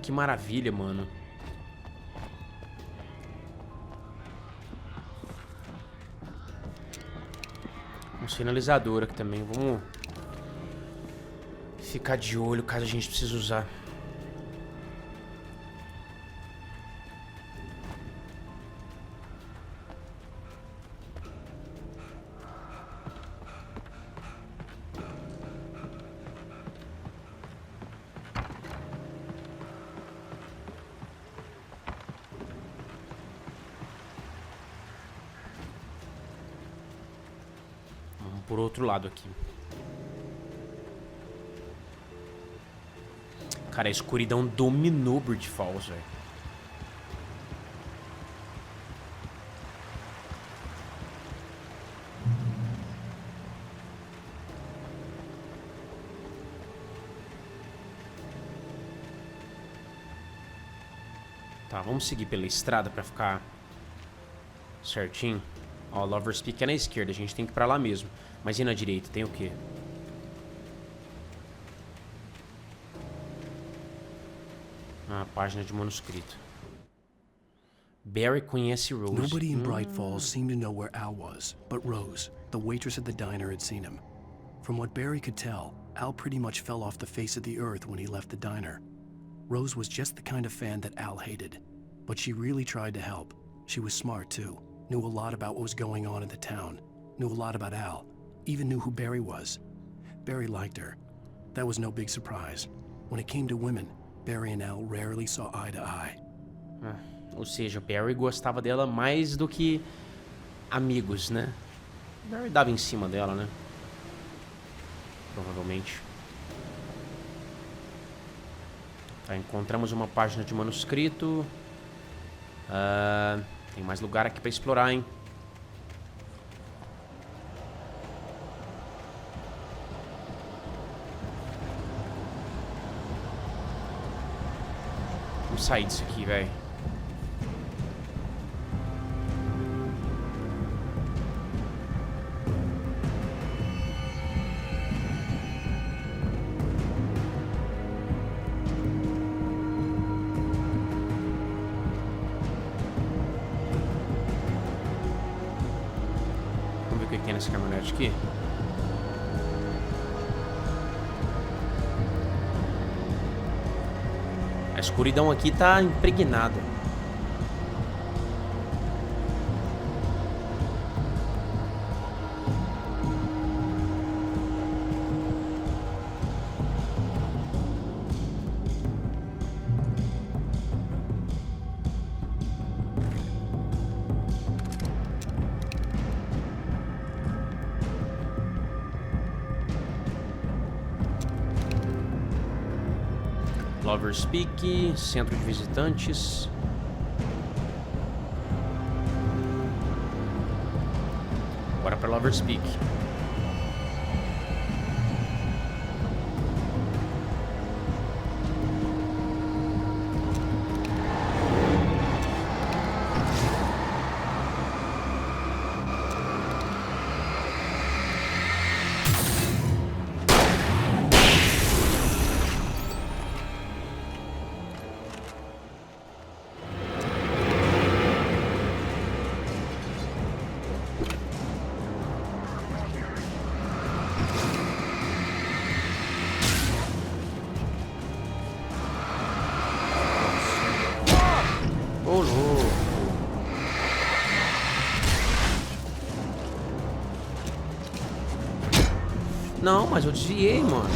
Que maravilha, mano. Um sinalizador aqui também. Vamos ficar de olho caso a gente precise usar. Por outro lado aqui. Cara, a escuridão dominou Bridge Falls, velho. Tá, vamos seguir pela estrada pra ficar certinho. Ó, Lover's Peak é na esquerda, a gente tem que ir pra lá mesmo. Mas e na direita, tem o quê? Ah, página de manuscrito. Barry conhece Rose. Nobody in Bright Falls seemed to know where Al was, but Rose, the waitress at the diner, had seen him. From what Barry could tell, Al pretty much fell off the face of the earth when he left the diner. Rose was just the kind of fan that Al hated, but she really tried to help. She was smart too, knew a lot about what was going on in the town, knew a lot about Al, even knew who Barry was. Barry liked her. That was no big surprise. When it came to women, Barry and Al rarely saw eye to eye. Ou seja, Barry gostava dela mais do que amigos, né? Barry dava em cima dela, né? Provavelmente. Tá, encontramos uma página de manuscrito. Tem mais lugar aqui pra explorar, hein? Vamos sair disso aqui, velho. Vamos ver o que tem nessa caminhonete aqui. A escuridão aqui tá impregnada. Lover's Peak, centro de visitantes. Bora para Lover's Peak. Não, mas eu desviei, mano.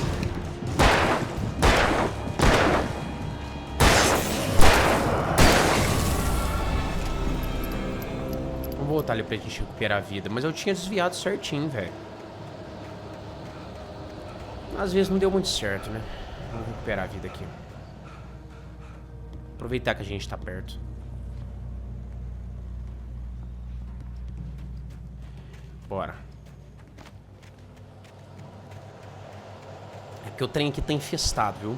Vamos voltar ali pra gente recuperar a vida. Mas eu tinha desviado certinho, velho. Às vezes não deu muito certo, né? Vamos recuperar a vida aqui. Aproveitar que a gente tá perto. Bora. É porque o trem aqui tá infestado, viu?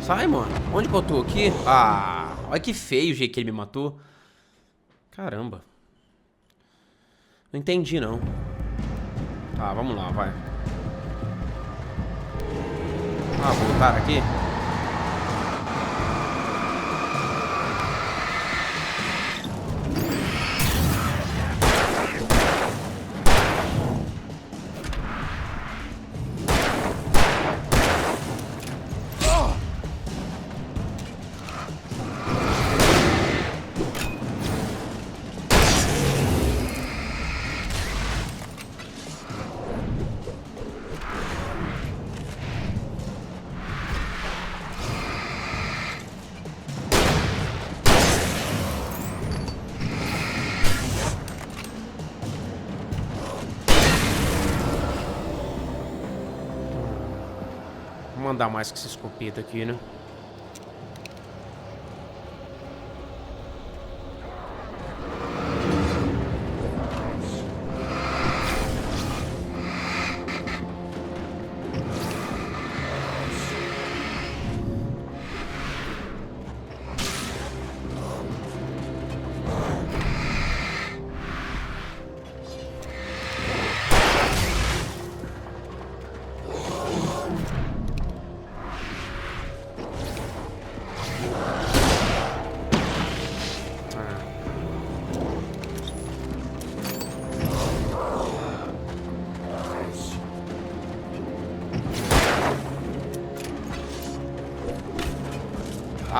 Sai, mano. Onde que eu tô aqui? Ah, olha que feio o jeito que ele me matou. Caramba. Não entendi, não. Tá, vamos lá, vai. Ah, voltar aqui. Vou mandar mais que essa escopeta aqui, né?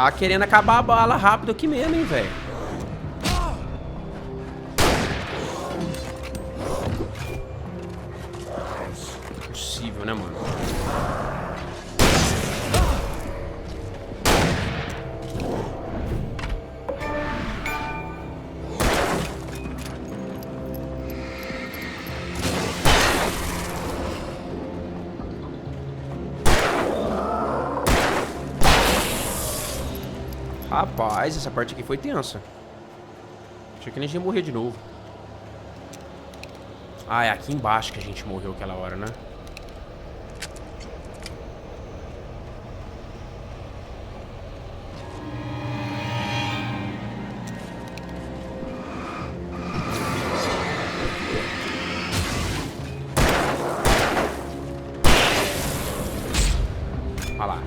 Tá querendo acabar a bala rápido aqui mesmo, hein, velho. Impossível, né, mano? Rapaz, essa parte aqui foi tensa. Achei que a gente ia morrer de novo. Ah, é aqui embaixo que a gente morreu aquela hora, né? Olha lá.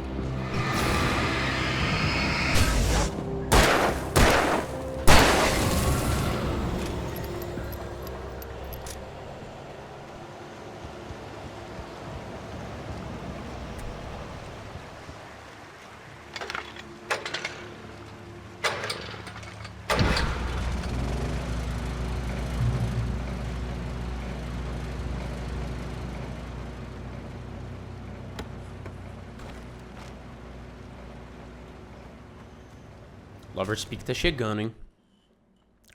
Lover's Peak tá chegando, hein?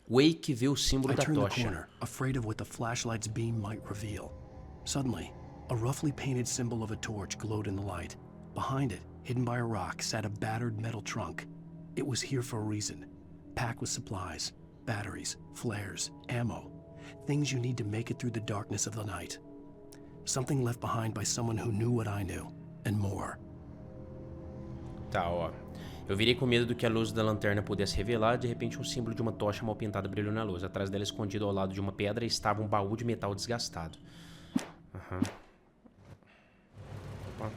Wake vê o símbolo I da turned the tocha. corner, afraid of what the flashlight's beam might reveal. Suddenly, a roughly painted symbol of a torch glowed in the light. Behind it, hidden by a rock, sat a battered metal trunk. It was here for a reason, packed with supplies, batteries, flares, ammo, things you need to make it through the darkness of the night. Something left behind by someone who knew what I knew, and more. Tá, ó. Eu virei com medo do que a luz da lanterna pudesse revelar. De repente, um símbolo de uma tocha mal pintada brilhou na luz. Atrás dela, escondido ao lado de uma pedra, estava um baú de metal desgastado. Aham. Opa.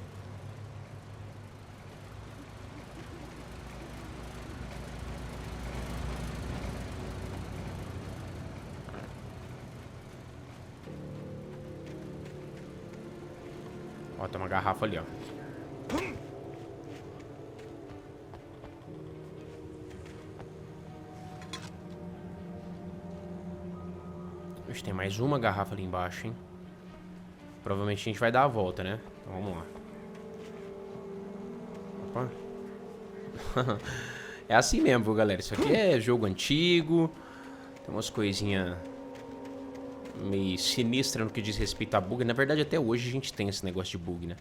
Ó, tem uma garrafa ali, ó. Hoje tem mais uma garrafa ali embaixo, hein? Provavelmente a gente vai dar a volta, né? Então vamos lá. Opa. É assim mesmo, viu, galera? Isso aqui é jogo antigo. Tem umas coisinhas meio sinistras no que diz respeito a bug. Na verdade, até hoje a gente tem esse negócio de bug, né?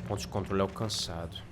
Ponto de controle alcançado.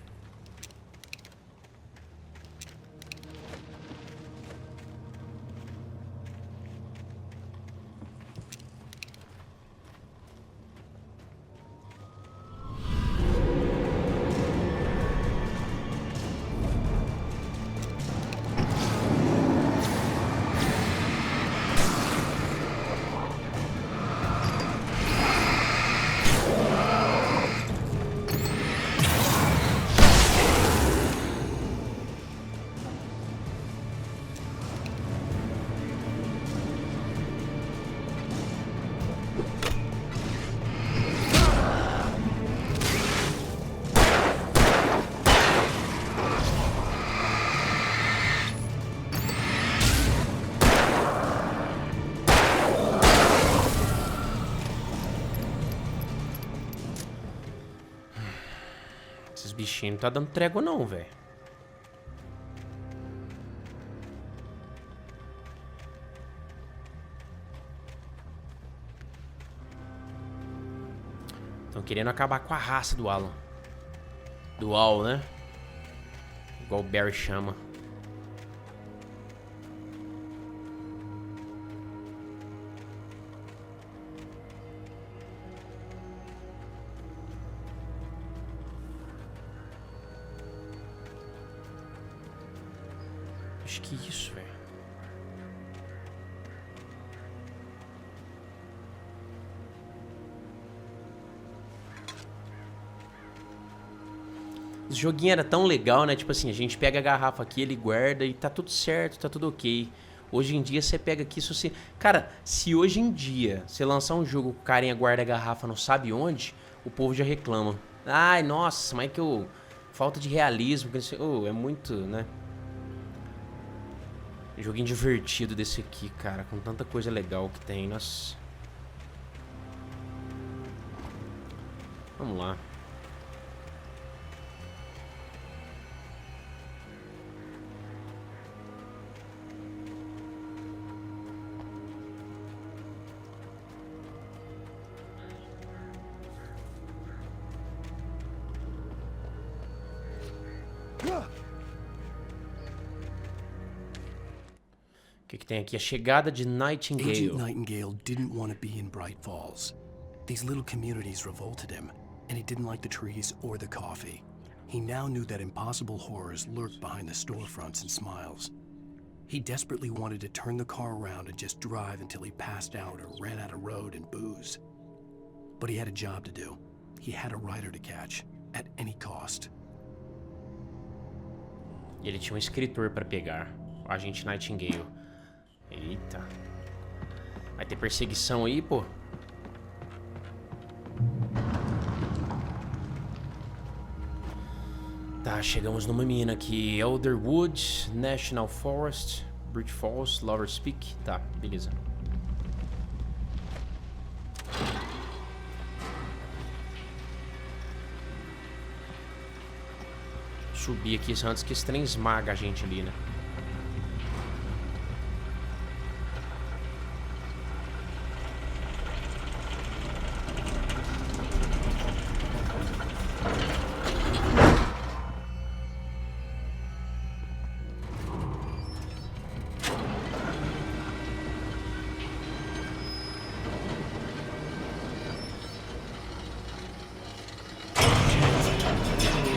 Bichinho não tá dando trégua não, velho. Estão querendo acabar com a raça do Alan. Do Al, né? Igual o Barry chama. Que isso, velho? Esse joguinho era tão legal, né? Tipo assim, a gente pega a garrafa aqui, ele guarda e tá tudo certo, tá tudo ok. Hoje em dia você pega aqui, se você... Cara, se hoje em dia você lançar um jogo que o carinha guarda a garrafa não sabe onde, o povo já reclama. Ai, nossa, mas que eu... Falta de realismo. Oh, é muito, né? Joguinho divertido desse aqui, cara. Com tanta coisa legal que tem. Nossa. Vamos lá. O que tem aqui? A chegada de Nightingale. Agent Nightingale didn't want to be in Bright Falls. These little communities revolted him, and he didn't like the trees or the coffee. He now knew that impossible horrors lurked behind the storefronts and smiles. He desperately wanted to turn the car around and just drive until he passed out or ran out of road and booze. But he had a job to do. He had a rider to catch, at any cost. Ele tinha um escritor para pegar, o agente Nightingale. Eita. Vai ter perseguição aí, pô. Tá, chegamos numa mina aqui. Elderwood, National Forest, Bridge Falls, Lovers Peak. Tá, beleza. subir aqui antes que esse trem esmaga a gente ali, né?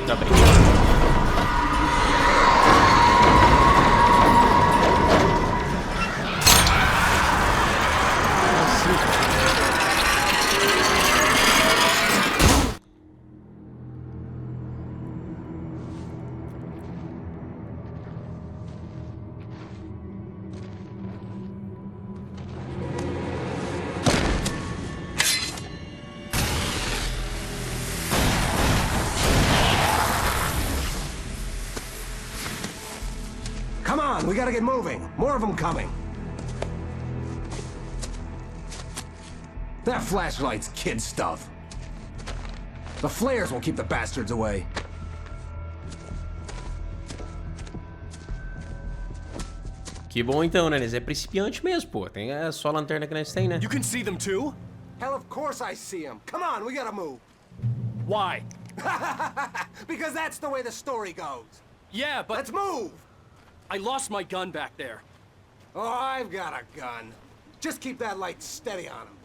Tá brincando. Come on, we gotta get moving. More of them coming. That flashlight's kid stuff. The flares won't keep the bastards away. Que bom então, né? Eles é principiante mesmo, pô. Tem só a lanterna que nós tem, né? You can see them too? Hell, of course I see them. Come on, we gotta move. Why? Because that's the way the story goes. Yeah, but... Let's move! I lost my gun back there. Oh, I've got a gun. Just keep that light steady on him.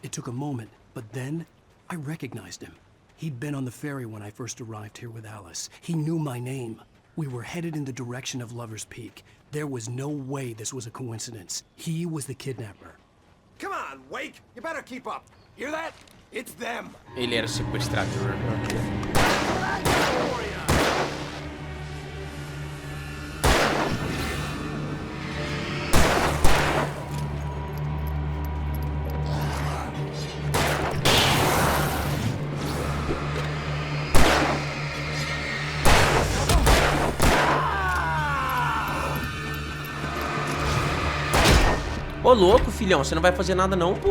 It took a moment, but then I recognized him. He'd been on the ferry when I first arrived here with Alice. He knew my name. We were headed in the direction of Lover's Peak. There was no way this was a coincidence. He was the kidnapper. Come on, Wake! You better keep up. Hear that? It's them. Ele era o sequestrador. Ô, louco, filhão, você não vai fazer nada não, pô.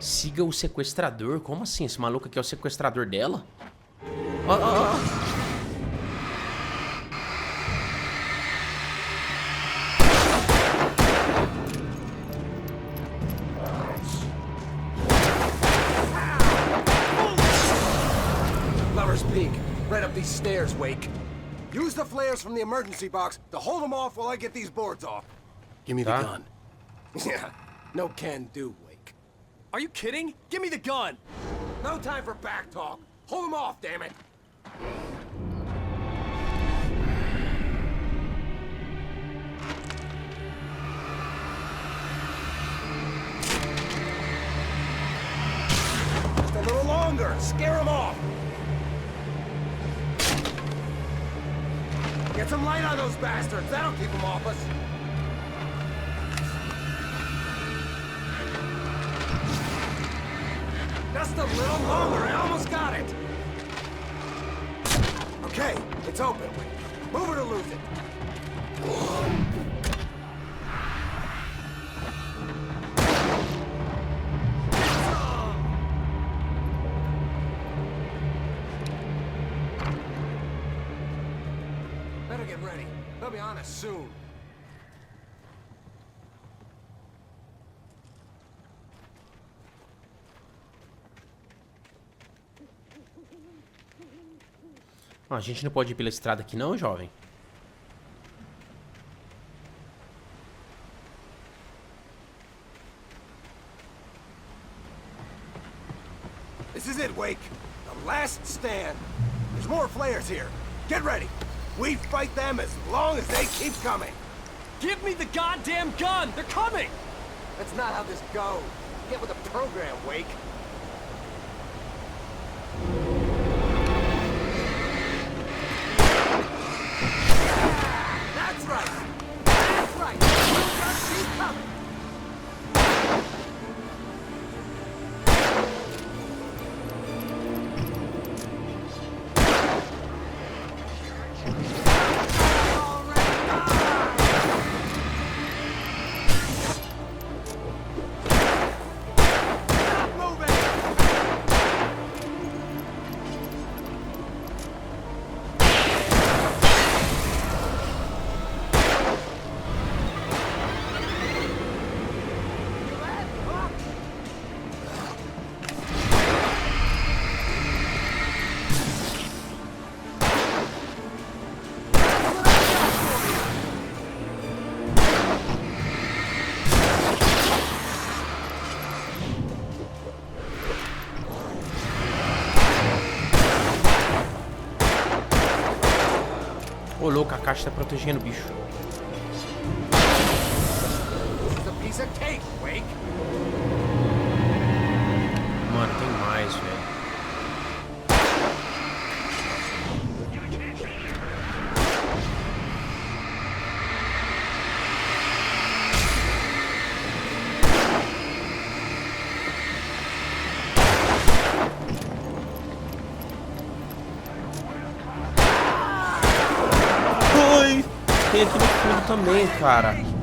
Siga o sequestrador? Como assim? Esse maluco aqui é o sequestrador dela? Ó, ó, ó. Peak, right up these stairs, Wake. Use the flares from the emergency box to hold them off while I get these boards off. Give me the gun. Yeah, no can do, Wake. Are you kidding? Give me the gun! No time for back talk. Hold them off, damn it. Just a little longer. Scare them off. Get some light on those bastards. That'll keep them off us. Just a little longer. I almost got it. Okay, it's open. Move it or lose it. Better get ready. They'll be on us soon. A gente não pode ir pela estrada aqui não, jovem? This is it, Wake. The last stand. There's more flares here. Get ready. We fight them as long as they keep coming. Give me the goddamn gun! They're coming! That's not how this goes. Get with the program, Wake. That's right. That's right. She's coming. Ô, louco, a caixa tá protegendo o bicho. Mano, tem mais, velho. Ai, tem aqui no fundo também, cara.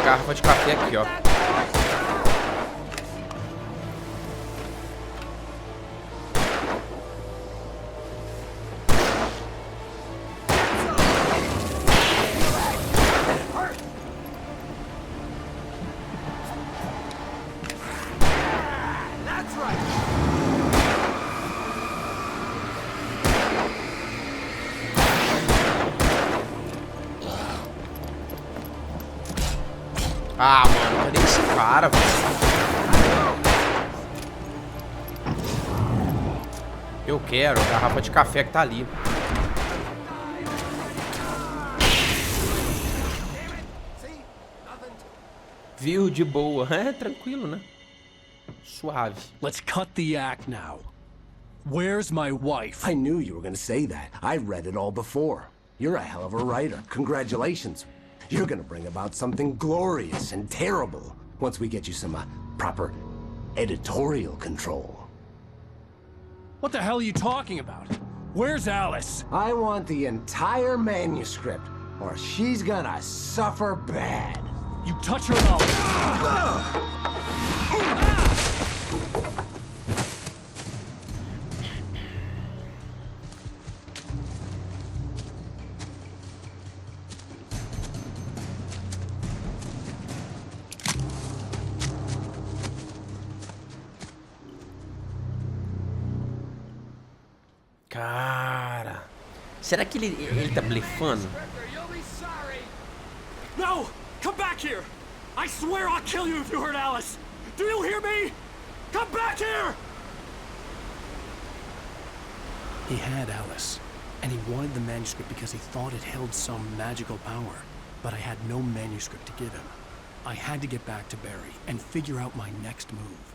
Garrafa de café aqui, ó. Ah, mano, cadê esse cara, velho? Eu quero a garrafa de café que tá ali. Viu? De boa. É, tranquilo, né? Suave. Let's cut the act now. Where's my wife? I knew you were gonna say that. I read it all before. You're a hell of a writer. Congratulations. You're gonna bring about something glorious and terrible once we get you some proper editorial control. What the hell are you talking about? Where's Alice? I want the entire manuscript, or she's gonna suffer bad. You touch her mouth. Cara, será que ele tá blefando? No! Come back here! I swear I'll kill you if you hurt Alice! Do you hear me? Come back here! He had Alice, and he wanted the manuscript because he thought it held some magical power. But I had no manuscript to give him. I had to get back to Barry and figure out my next move.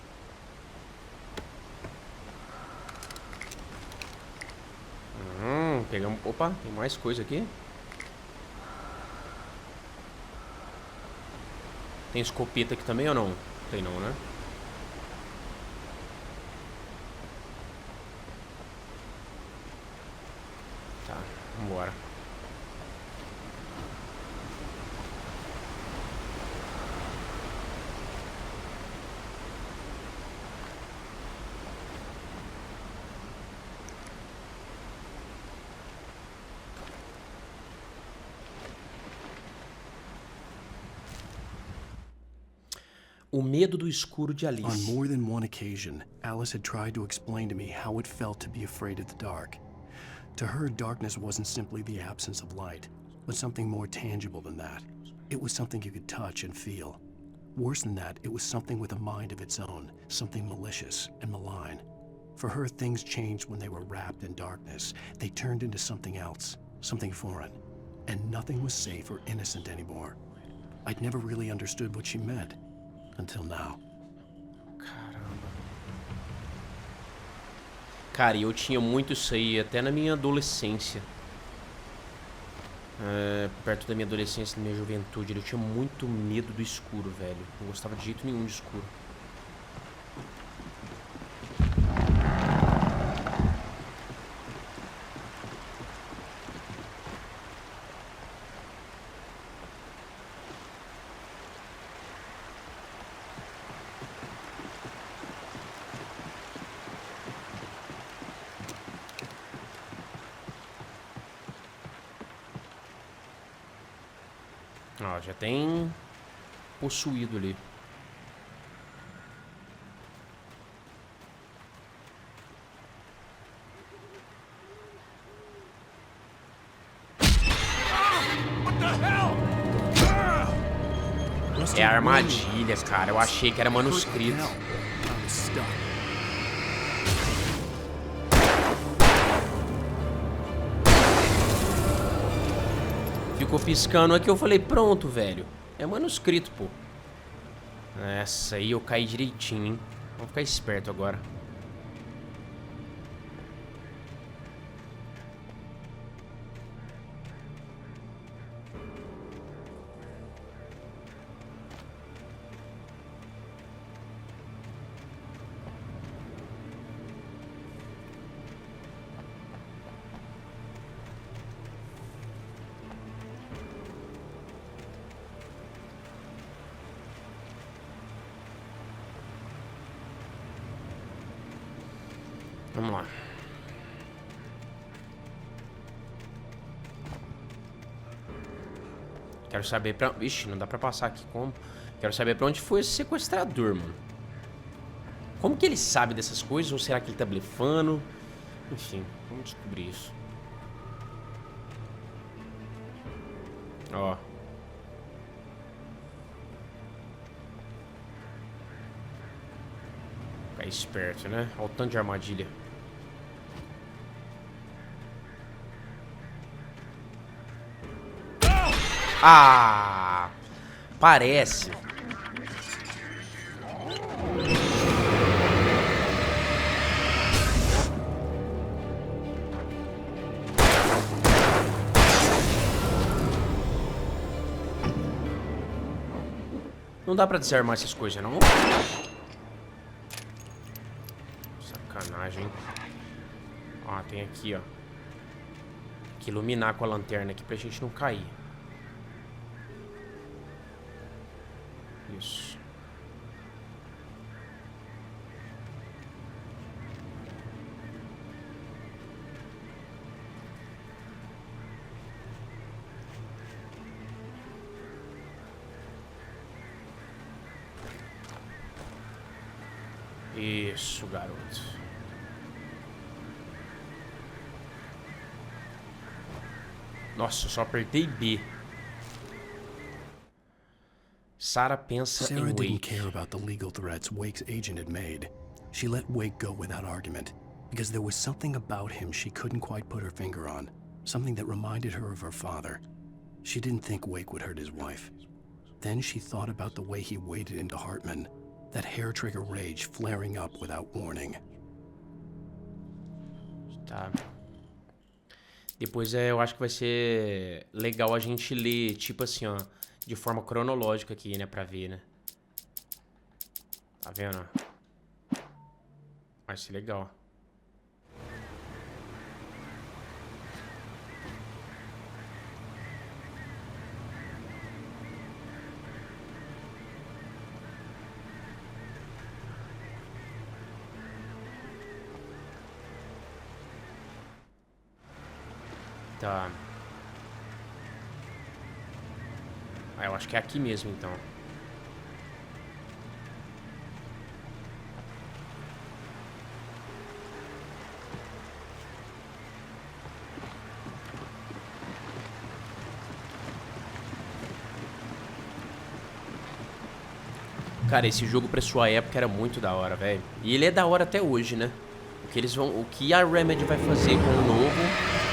Pegamos... Opa, tem mais coisa aqui. Tem escopeta aqui também ou não? Tem não, né? Tá, vambora. O medo do escuro de Alice. On more than one occasion, Alice had tried to explain to me how it felt to be afraid of the dark. To her, darkness wasn't simply the absence of light, but something more tangible than that. It was something you could touch and feel. Worse than that, it was something with a mind of its own, something malicious and malign. For her, things changed when they were wrapped in darkness. They turned into something else, something foreign. And nothing was safe or innocent anymore. I'd never really understood what she meant. Until now. Caramba. Cara, eu tinha muito isso aí até na minha adolescência. Perto da minha adolescência, da minha juventude, eu tinha muito medo do escuro, velho. Não gostava de jeito nenhum de escuro. Ó, já tem possuído ali. É armadilha, cara. Eu achei que era manuscrito. Ficou piscando aqui, eu falei, pronto, velho. É manuscrito, pô. Essa aí eu caí direitinho, hein? Vamos ficar esperto agora. Vamos lá. Quero saber pra... Ixi, não dá pra passar aqui como. Quero saber pra onde foi esse sequestrador, mano. Como que ele sabe dessas coisas? Ou será que ele tá blefando? Enfim, vamos descobrir isso. Ó. Ficar esperto, né? Olha o tanto de armadilha. Ah! Parece. Não dá pra desarmar essas coisas, não? Sacanagem. Ó, tem aqui, ó. Tem que iluminar com a lanterna aqui pra gente não cair. Isso. Isso, garoto. Nossa, eu só apertei B. Sarah pensa Sarah em didn't Wake. care about the legal threats Wake's agent had made. She let Wake go without argument, because there was something about him she couldn't quite put her finger on, something that reminded her of her father. She didn't think Wake would hurt his wife. Then she thought about the way he waded into Hartman, that hair-trigger rage flaring up without warning. Tá. Depois eu acho que vai ser legal a gente ler, tipo assim, ó, de forma cronológica aqui, né, pra ver, né? Tá vendo? Vai ser legal. Tá. Ah, eu acho que é aqui mesmo, então. Cara, esse jogo pra sua época era muito da hora, velho. E ele é da hora até hoje, né? O que a Remedy vai fazer com o novo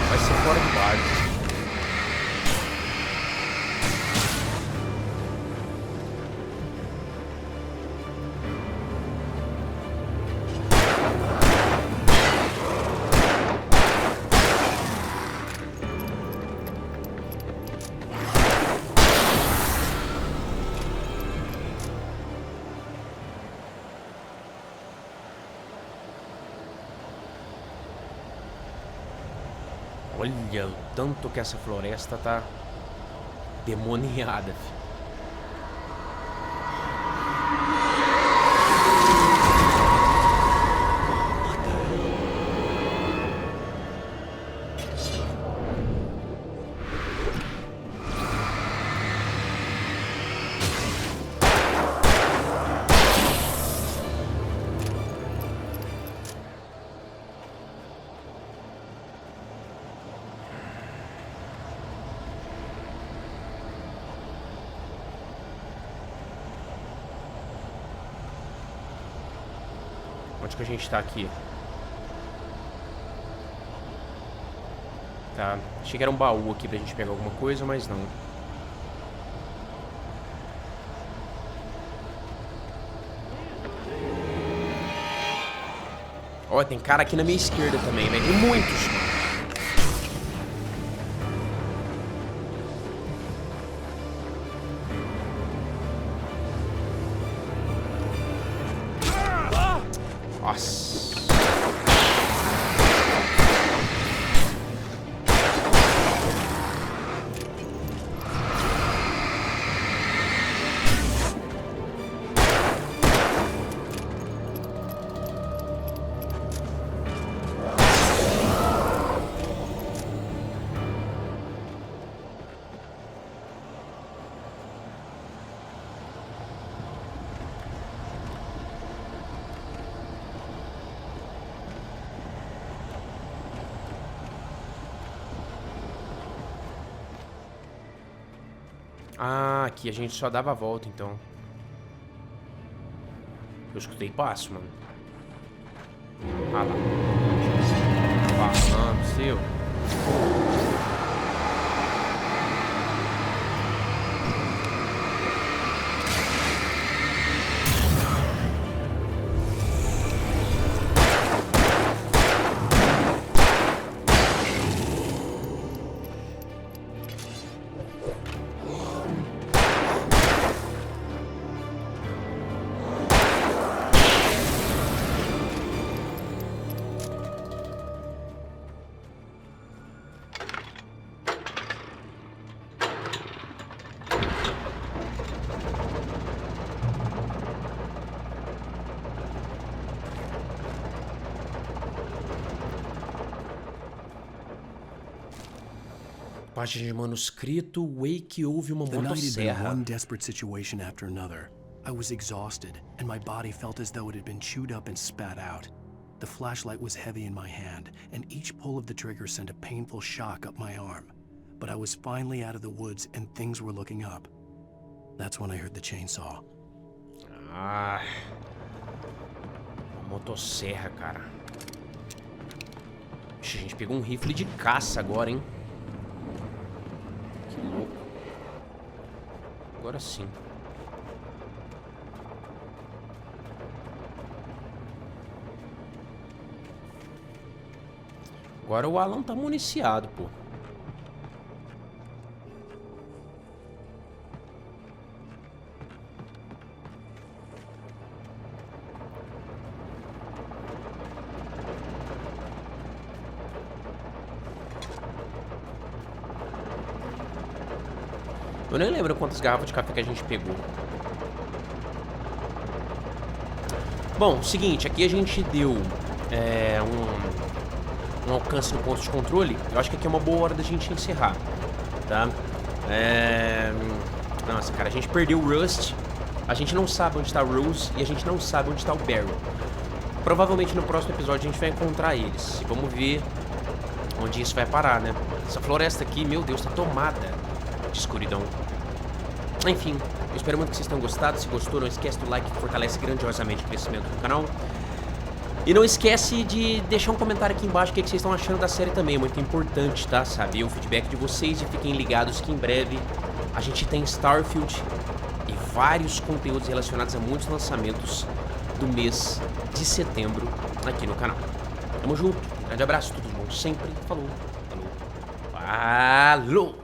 vai ser fora de base. Olha o tanto que essa floresta tá demoniada, filho. Onde que a gente tá aqui? Tá. Achei que era um baú aqui pra gente pegar alguma coisa, mas não. Ó, tem cara aqui na minha esquerda também, velho. Tem muitos, mano. Nossa. Ah, aqui a gente só dava a volta, então. Eu escutei passo, mano. Ah lá. Falando, seu. Página de manuscrito, Wake houve uma The night had been motosserra. one desperate situation after another. I was exhausted, and my body felt as though it had been chewed up and spat out. The flashlight was heavy in my hand, and each pull of the trigger sent a painful shock up my arm. But I was finally out of the woods, and things were looking up. That's when I heard the chainsaw. Ah, motosserra, cara. Ixi, a gente pegou um rifle de caça agora, hein? Que louco. Agora sim. Agora o Alan tá municiado, pô. Eu nem lembro quantas garrafas de café que a gente pegou. Bom, seguinte, aqui a gente deu um alcance no ponto de controle. Eu acho que aqui é uma boa hora da gente encerrar, tá? Nossa, cara, a gente perdeu o Rust. A gente não sabe onde está o Rose e a gente não sabe onde está o Barry. Provavelmente no próximo episódio a gente vai encontrar eles. E vamos ver onde isso vai parar, né? Essa floresta aqui, meu Deus, tá tomada de escuridão. Enfim, eu espero muito que vocês tenham gostado. Se gostou, não esquece do like que fortalece grandiosamente o crescimento do canal. E não esquece de deixar um comentário aqui embaixo o que vocês estão achando da série também. É muito importante, tá? Saber o feedback de vocês. E fiquem ligados que em breve a gente tem Starfield e vários conteúdos relacionados a muitos lançamentos do mês de setembro aqui no canal. Tamo junto, grande abraço, tudo bom sempre. Falou, falou, falou.